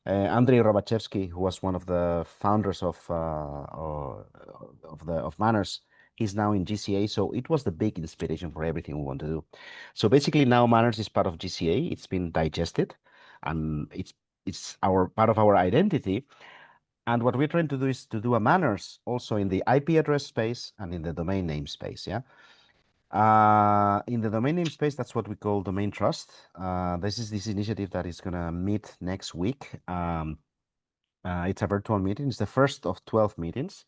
Speaker 5: Andrei Robachevsky, who was one of the founders of MANRS, he's now in GCA, so it was the big inspiration for everything we want to do. So basically now MANRS is part of GCA. It's been digested, and it's our part of our identity. And what we're trying to do is to do a MANRS also in the IP address space and in the domain name space. Yeah. In the domain name space, that's what we call domain trust. This is this initiative that is going to meet next week. It's a virtual meeting. It's the first of 12 meetings.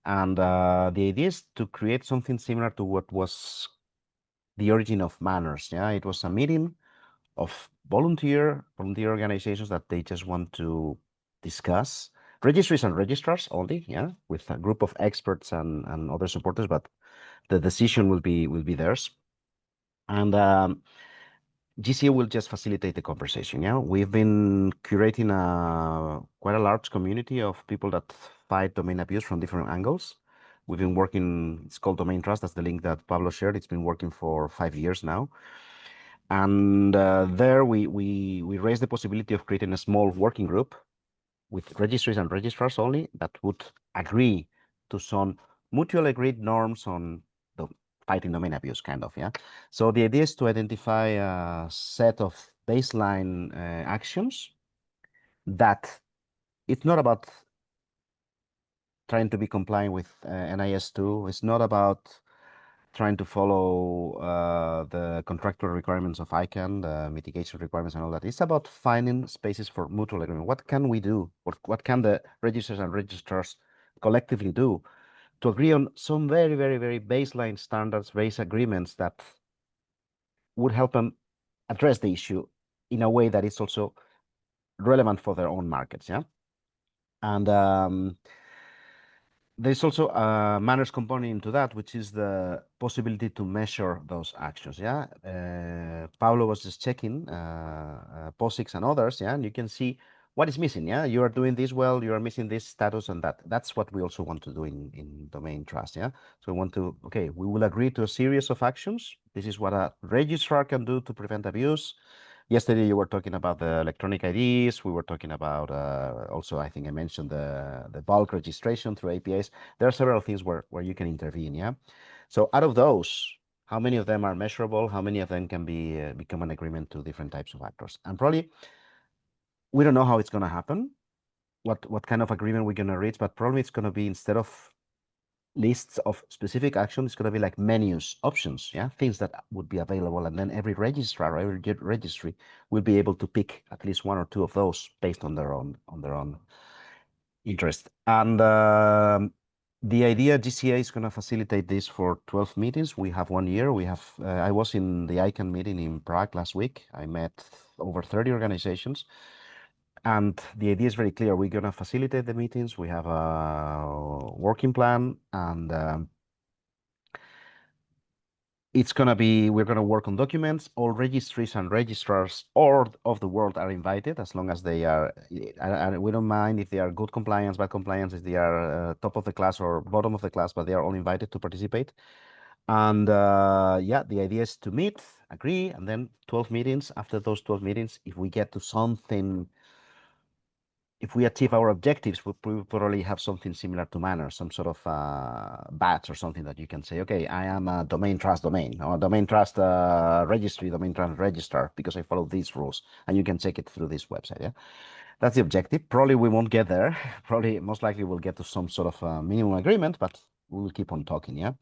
Speaker 5: And the idea is to create something similar to what was the origin of MANRS. Yeah, it was a meeting of volunteer organizations that they just want to discuss registries and registrars only. Yeah, with a group of experts and other supporters, but the decision will be theirs. And GCA will just facilitate the conversation. Yeah, we've been curating quite a large community of people that fight domain abuse from different angles. We've been working, it's called Domain Trust. That's the link that Pablo shared. It's been working for 5 years now. And there we raised the possibility of creating a small working group with registries and registrars only that would agree to some mutual agreed norms on the fighting domain abuse, kind of, yeah. So the idea is to identify a set of baseline actions that it's not about trying to be compliant with NIS2. It's not about trying to follow the contractual requirements of ICANN, the mitigation requirements and all that. It's about finding spaces for mutual agreement. What can we do? What can the registrars and registrars collectively do to agree on some very, very, very baseline standards, based agreements that would help them address the issue in a way that is also relevant for their own markets, yeah? And there's also a MANRS component into that, which is the possibility to measure those actions. Yeah, Paulo was just checking POSIX and others. Yeah, and you can see what is missing. Yeah, you are doing this well. You are missing this status and that. That's what we also want to do in domain trust. Yeah, so we want to we will agree to a series of actions. This is what a registrar can do to prevent abuse. Yesterday, you were talking about the electronic IDs. We were talking about also, I think I mentioned the bulk registration through APIs. There are several things where you can intervene, yeah? So out of those, how many of them are measurable? How many of them can be become an agreement to different types of actors? And probably, we don't know how it's going to happen, what kind of agreement we're going to reach, but probably it's going to be, instead of lists of specific actions. It's going to be like menus, options, yeah, things that would be available, and then every registrar, every registry will be able to pick at least one or two of those based on their own interest. And the idea, GCA is going to facilitate this for 12 meetings. We have 1 year. We have I was in the ICANN meeting in Prague last week. I met over 30 organizations. And the idea is very clear. We're going to facilitate the meetings. We have a working plan, and it's going to be, we're going to work on documents. All registries and registrars all of the world are invited, as long as they are, and we don't mind if they are good compliance, bad compliance, if they are top of the class or bottom of the class, but they are all invited to participate. And yeah, the idea is to meet, agree, and then 12 meetings. After those 12 meetings, if we get to something, if we achieve our objectives, we'll probably have something similar to MANRS, some sort of badge or something that you can say, okay, I am a domain trust domain, or domain trust registry, domain trust registrar, because I follow these rules, and you can check it through this website. Yeah, that's the objective. Probably we won't get there. Probably, most likely, we'll get to some sort of minimum agreement, but we'll keep on talking. Yeah,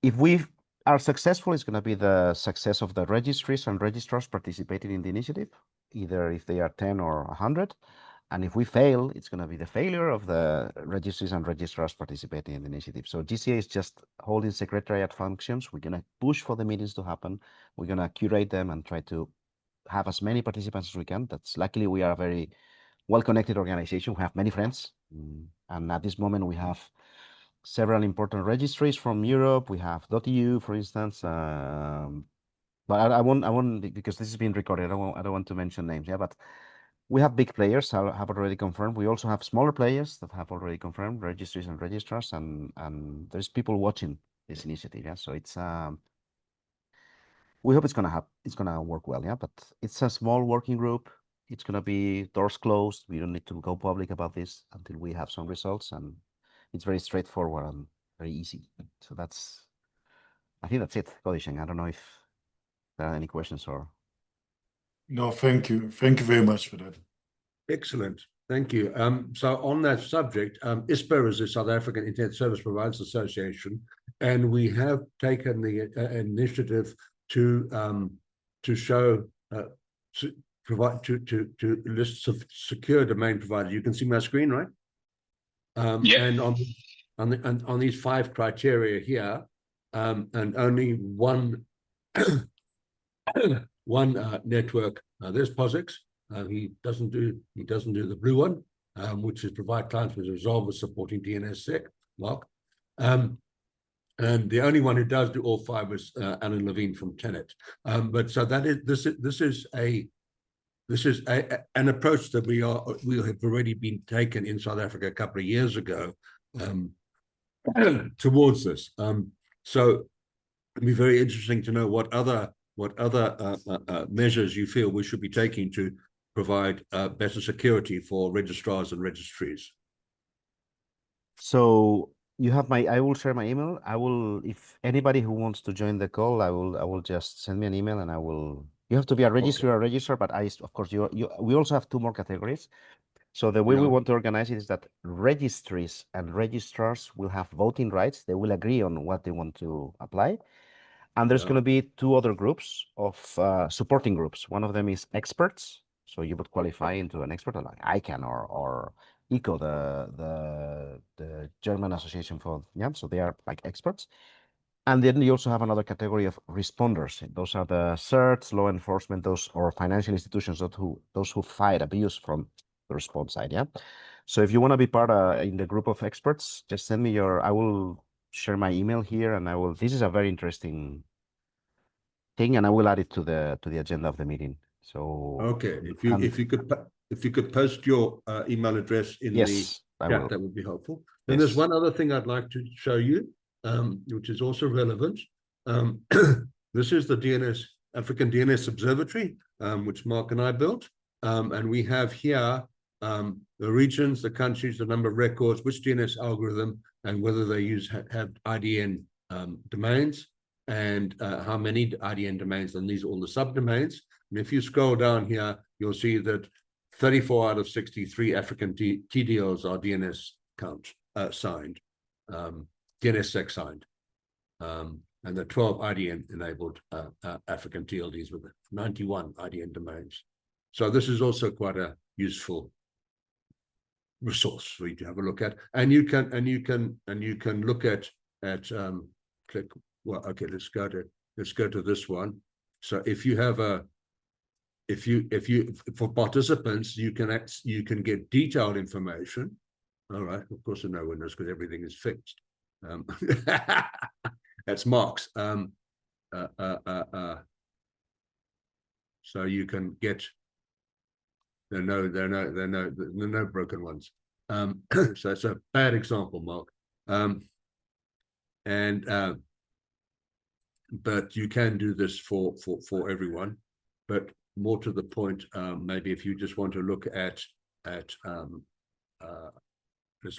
Speaker 5: if we are successful, it's going to be the success of the registries and registrars participating in the initiative, either if they are 10 or 100. And if we fail, it's going to be the failure of the registries and registrars participating in the initiative. So GCA is just holding secretariat functions. We're going to push for the meetings to happen. We're going to curate them and try to have as many participants as we can. That's luckily we are a very well-connected organization. We have many friends. And at this moment, we have several important registries from Europe. We have .eu, for instance. But I won't, because this is being recorded. I don't want to mention names. Yeah, but we have big players have already confirmed. We also have smaller players that have already confirmed, registries and registrars, and there's people watching this initiative. Yeah, so it's we hope it's gonna work well. Yeah, but it's a small working group. It's gonna be doors closed. We don't need to go public about this until we have some results, and it's very straightforward and very easy. So I think that's it, Kodisheng. I don't know if there are any questions or.
Speaker 3: No, thank you. Thank you very much for that.
Speaker 1: Excellent. Thank you. So on that subject, ISPA is the South African Internet Service Providers Association, and we have taken the initiative to show provide to lists of secure domain providers. You can see my screen, right?
Speaker 4: Yeah.
Speaker 1: And on these 5 criteria here, and only one network. There's POSIX. He doesn't do the blue one, which is provide clients with resolvers supporting DNSSEC lock. And the only one who does do all 5 is Alan Levine from Tenet. But so that is this is an approach that we have already been taken in South Africa a couple of years ago towards this. So it'd be very interesting to know what other measures you feel we should be taking to provide better security for registrars and registries.
Speaker 5: So you have I will share my email. If anybody who wants to join the call, I will just send me an email, and you have to be a registrar or a registrar, but of course, we also have 2 more categories. So the way we want to organize it is that registries and registrars will have voting rights. They will agree on what they want to apply. And there's going to be 2 other groups of supporting groups. One of them is experts. So you would qualify into an expert like ICANN or ECO, the German Association for, so they are like experts. And then you also have another category of responders. Those are the CERTs, law enforcement, or financial institutions, those who fight abuse from the response side. Yeah. So if you want to be part in the group of experts, just send me I will share my email here, and this is a very interesting thing, and I will add it to the agenda of the meeting. So
Speaker 1: okay, if you could post your email address in the chat, that would be helpful. Then there's one other thing I'd like to show you, which is also relevant. This is the African DNS Observatory, which Mark and I built, and we have here the regions, the countries, the number of records, which DNS algorithm, and whether they have IDN domains, and how many IDN domains, and these are all the subdomains. And if you scroll down here, you'll see that 34 out of 63 African TDLs are DNS signed. DNSSEC signed. And the 12 IDN-enabled African TLDs with 91 IDN domains. So this is also quite a useful resource for you to have a look at. And you can look at click. Well, okay, let's go to this one. So if you have for participants, you can get detailed information. All right, of course, no one knows because everything is fixed. That's marks. So you can get there are no broken ones. So it's a bad example, Mark. But you can do this for everyone. But more to the point, maybe if you just want to look at let's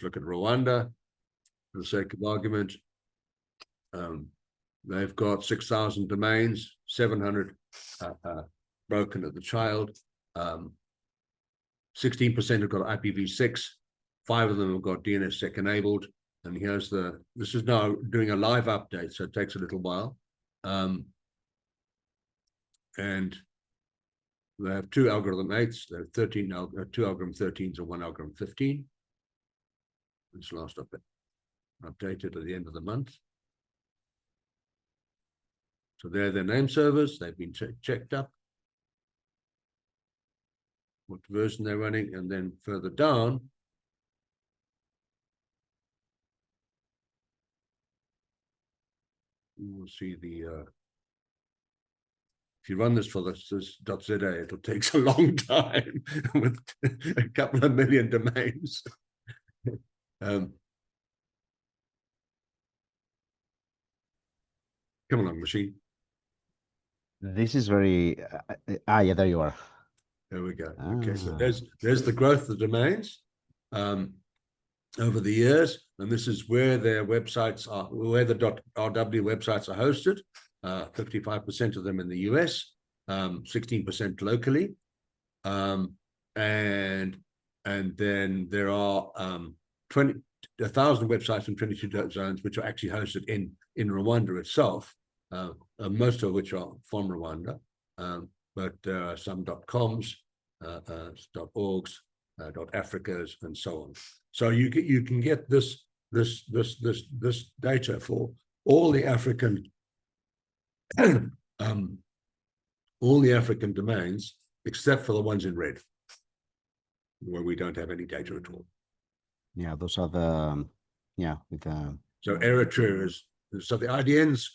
Speaker 1: look at Rwanda for the sake of argument. They've got 6,000 domains, 700 broken at the child. 16% have got IPv6. 5 of them have got DNSSEC enabled. And here's this is now doing a live update, so it takes a little while. And they have 2 algorithm 8s. They have 2 algorithm 13s and 1 algorithm 15. This last updated at the end of the month. So they're their name servers. They've been checked up. What version they're running, and then further down, you will see if you run this for this .za, it'll take a long time with a couple of million domains. Come along, machine.
Speaker 5: This is very yeah, there you are.
Speaker 1: There we go. Okay, so there's the growth of the domains over the years, and this is where their websites are, where the .rw websites are hosted. 55% of them in the US, 16% locally, and then there are 1,000 websites in 22 zones which are actually hosted in Rwanda itself, most of which are from Rwanda. But there are some .coms, .orgs, .africas, and so on. So you can get this data for all the African domains except for the ones in red, where we don't have any data at all.
Speaker 5: Yeah, those are the
Speaker 1: So Eritrea is so the IDNs.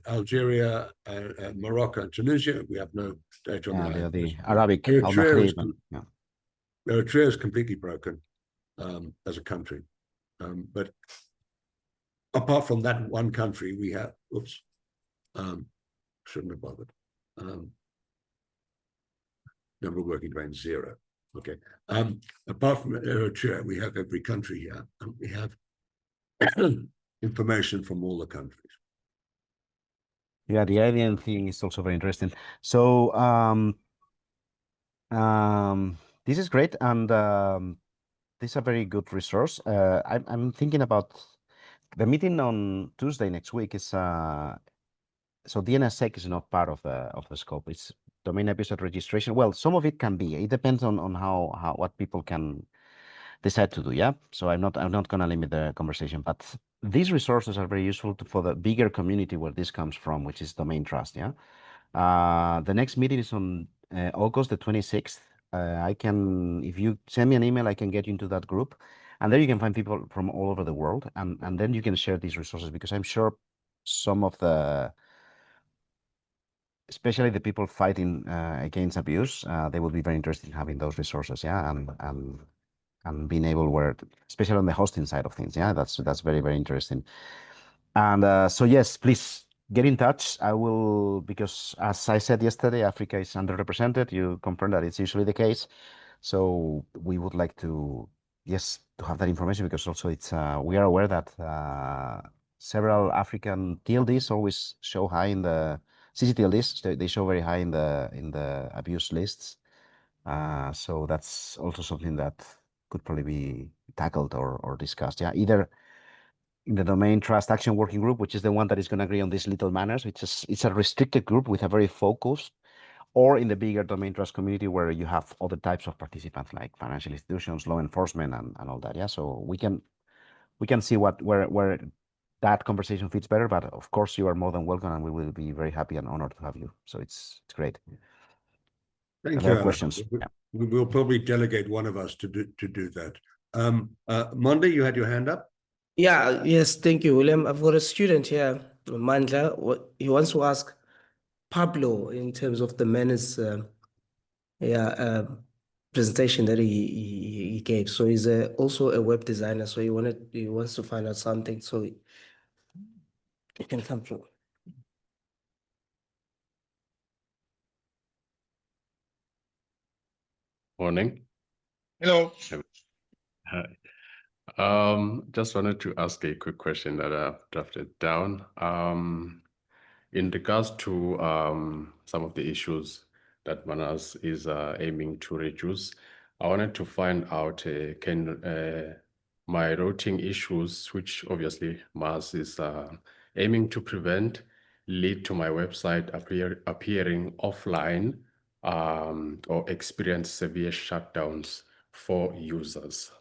Speaker 1: Algeria, Morocco, and Tunisia, we have no data on that.
Speaker 5: The Arabic.
Speaker 1: Eritrea is completely broken as a country. But apart from that one country, we have, shouldn't have bothered. Number of working domains 0. Okay. Apart from Eritrea, we have every country here. And we have information from all the countries.
Speaker 5: Yeah, the alien thing is also very interesting. So this is great, and this is a very good resource. I'm thinking about the meeting on Tuesday next week. Is so DNSSEC is not part of the scope. It's domain episode registration. Well, some of it can be. It depends on how what people can decide to do. Yeah. So I'm not gonna limit the conversation, but these resources are very useful for the bigger community where this comes from, which is domain trust. Yeah. The next meeting is on August the 26th. If you send me an email, I can get you into that group, and there you can find people from all over the world, and then you can share these resources, because I'm sure some of especially the people fighting against abuse, they will be very interested in having those resources. Yeah, and being able especially on the hosting side of things. Yeah, that's very, very interesting. And so yes, please get in touch. I will, because as I said yesterday, Africa is underrepresented. You confirm that it's usually the case. So we would like to have that information, because also it's we are aware that several African TLDs always show high in the CCTLDs. They show very high in the abuse lists. So that's also something that could probably be tackled or discussed. Yeah, either in the Domain Trust Action Working Group, which is the one that is going to agree on these little manners, which is it's a restricted group with a very focused, or in the bigger domain trust community where you have other types of participants like financial institutions, law enforcement, and all that. Yeah, so we can see where that conversation fits better. But of course, you are more than welcome, and we will be very happy and honored to have you. So it's great.
Speaker 1: Thank
Speaker 5: you.
Speaker 1: you, Alan.
Speaker 5: Questions.
Speaker 1: We will probably delegate one of us to do that. Monday, you had your hand up.
Speaker 11: Yeah, yes, thank you, William. I've got a student here, Mandla. He wants to ask Pablo in terms of the MANRS presentation that he gave. So he's also a web designer. So he wants to find out something. So he can come through.
Speaker 13: Morning.
Speaker 4: Hello.
Speaker 13: Hi. Just wanted to ask a quick question that I've drafted down. In regards to some of the issues that MANRS is aiming to reduce, I wanted to find out can my routing issues, which obviously MANRS is aiming to prevent, lead to my website appearing offline or experience severe shutdowns for users?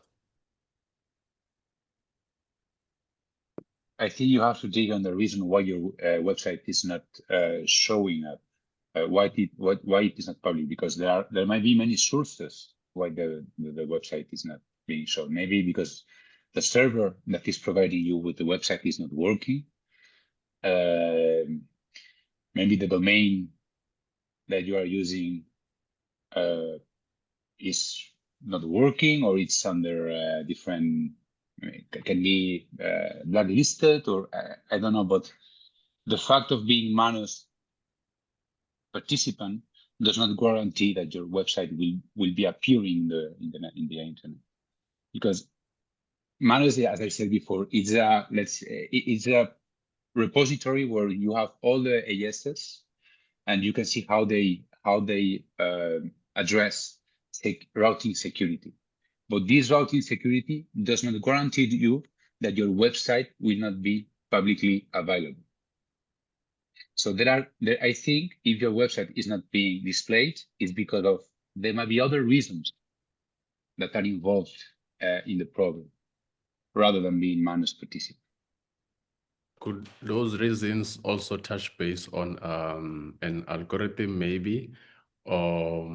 Speaker 4: I think you have to dig on the reason why your website is not showing up. Why it is not public? Because there might be many sources why the website is not being shown. Maybe because the server that is providing you with the website is not working. Maybe the domain that you are using is not working, or it's under different. Can be blacklisted, or I don't know. But the fact of being MANRS participant does not guarantee that your website will be appearing in the internet, because MANRS, as I said before, it's a repository where you have all the ASs, and you can see how they address routing security. But this routing security does not guarantee you that your website will not be publicly available. So I think if your website is not being displayed, it's because there might be other reasons that are involved in the problem, rather than being MANRS participant.
Speaker 13: Could those reasons also touch base on an algorithm, maybe, or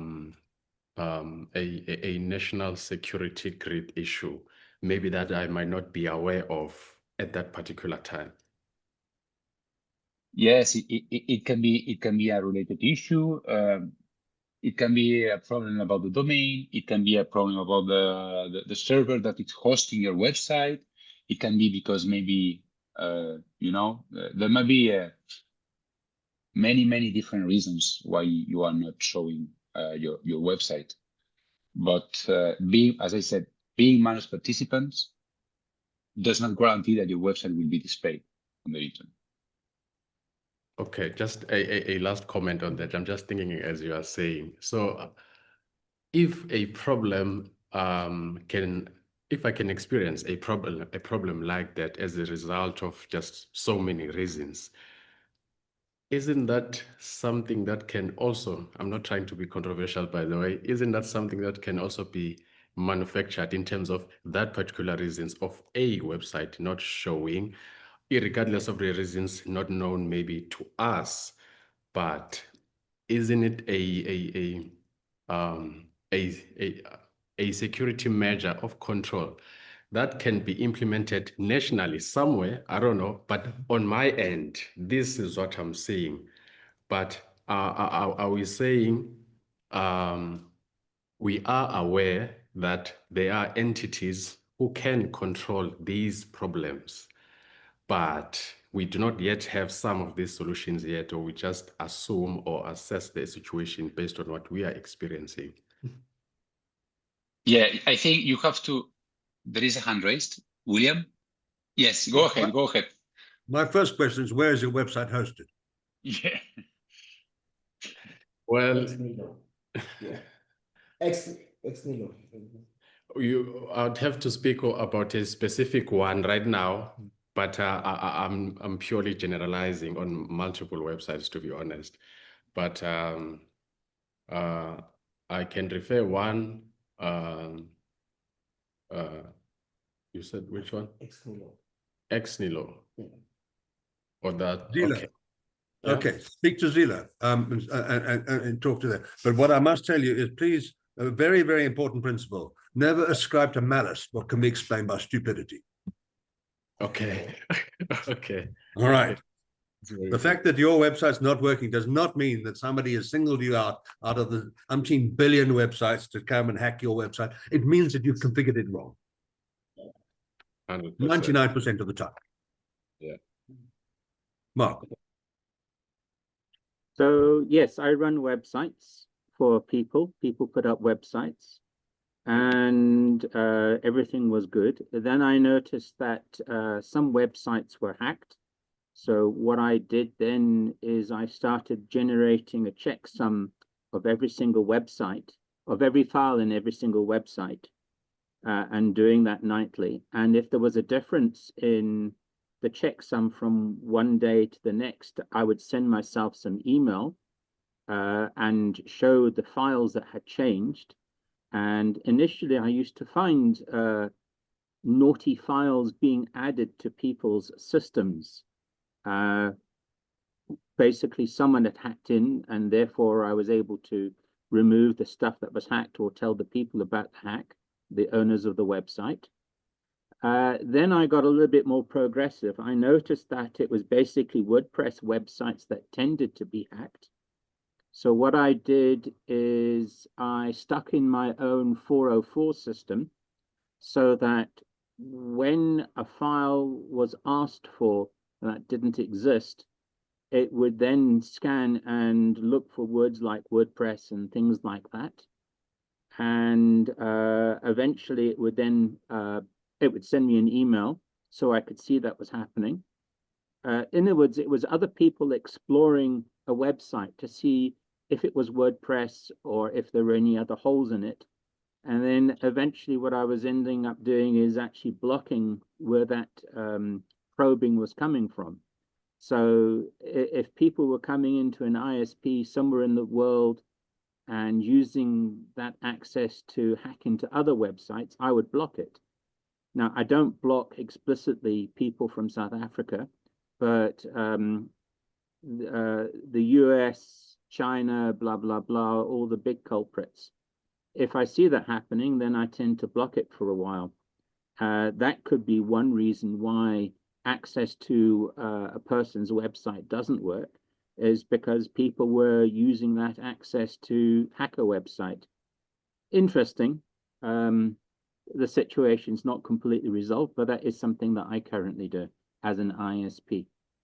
Speaker 13: a national security grid issue, maybe that I might not be aware of at that particular time?
Speaker 4: Yes, it can be a related issue. It can be a problem about the domain. It can be a problem about the server that is hosting your website. It can be because maybe there might be many different reasons why you are not showing your website. But as I said, being MANRS participants does not guarantee that your website will be displayed on the internet.
Speaker 13: Okay, just a last comment on that. I'm just thinking as you are saying. So if a problem if I can experience a problem like that as a result of just so many reasons, isn't that something that can also, I'm not trying to be controversial, by the way, isn't that something that can also be manufactured in terms of that particular reasons of a website not showing, regardless of the reasons not known maybe to us, but isn't it a security measure of control that can be implemented nationally somewhere? I don't know, but on my end, this is what I'm saying. But are we saying we are aware that there are entities who can control these problems, but we do not yet have some of these solutions yet, or we just assume or assess the situation based on what we are experiencing?
Speaker 4: Yeah, I think you have to. There is a hand raised. William? Yes, go ahead.
Speaker 1: My first question is, where is your website hosted?
Speaker 4: Yeah.
Speaker 13: Well, I'd have to speak about a specific one right now, but I'm purely generalizing on multiple websites, to be honest. But I can refer one. You said which one? Exnilo. Or that.
Speaker 1: Zila.
Speaker 13: Okay. Yeah.
Speaker 1: Okay, speak to Zila and talk to them. But what I must tell you is, please, a very, very important principle: never ascribe to malice what can be explained by stupidity.
Speaker 13: Okay. Okay.
Speaker 1: All right.
Speaker 13: The
Speaker 1: The fact that your website's not working does not mean that somebody has singled you out of the umpteen billion websites to come and hack your website. It means that you've configured it wrong.
Speaker 13: 100%.
Speaker 1: 99% of the time.
Speaker 13: Yeah.
Speaker 1: Mark.
Speaker 8: So yes, I run websites for people. People put up websites, and everything was good. Then I noticed that some websites were hacked. So what I did then is I started generating a checksum of every single website, of every file in every single website, and doing that nightly. And if there was a difference in the checksum from one day to the next, I would send myself some email and show the files that had changed. And initially I used to find naughty files being added to people's systems. Basically someone had hacked in, and therefore I was able to remove the stuff that was hacked or tell the people about the hack, the owners of the website. Then I got a little bit more progressive. I noticed that it was basically WordPress websites that tended to be hacked. So what I did is I stuck in my own 404 system so that when a file was asked for that didn't exist, it would then scan and look for words like WordPress and things like that. And eventually it would then it would send me an email so I could see that was happening. In other words, it was other people exploring a website to see if it was WordPress or if there were any other holes in it. And then eventually what I was ending up doing is actually blocking where that probing was coming from. So if people were coming into an ISP somewhere in the world and using that access to hack into other websites, I would block it. Now, I don't block explicitly people from South Africa, but the US, China, blah, blah, blah, all the big culprits. If I see that happening, then I tend to block it for a while. That could be one reason why access to a person's website doesn't work, is because people were using that access to hack a website. Interesting. The situation's not completely resolved, but that is something that I currently do as an ISP.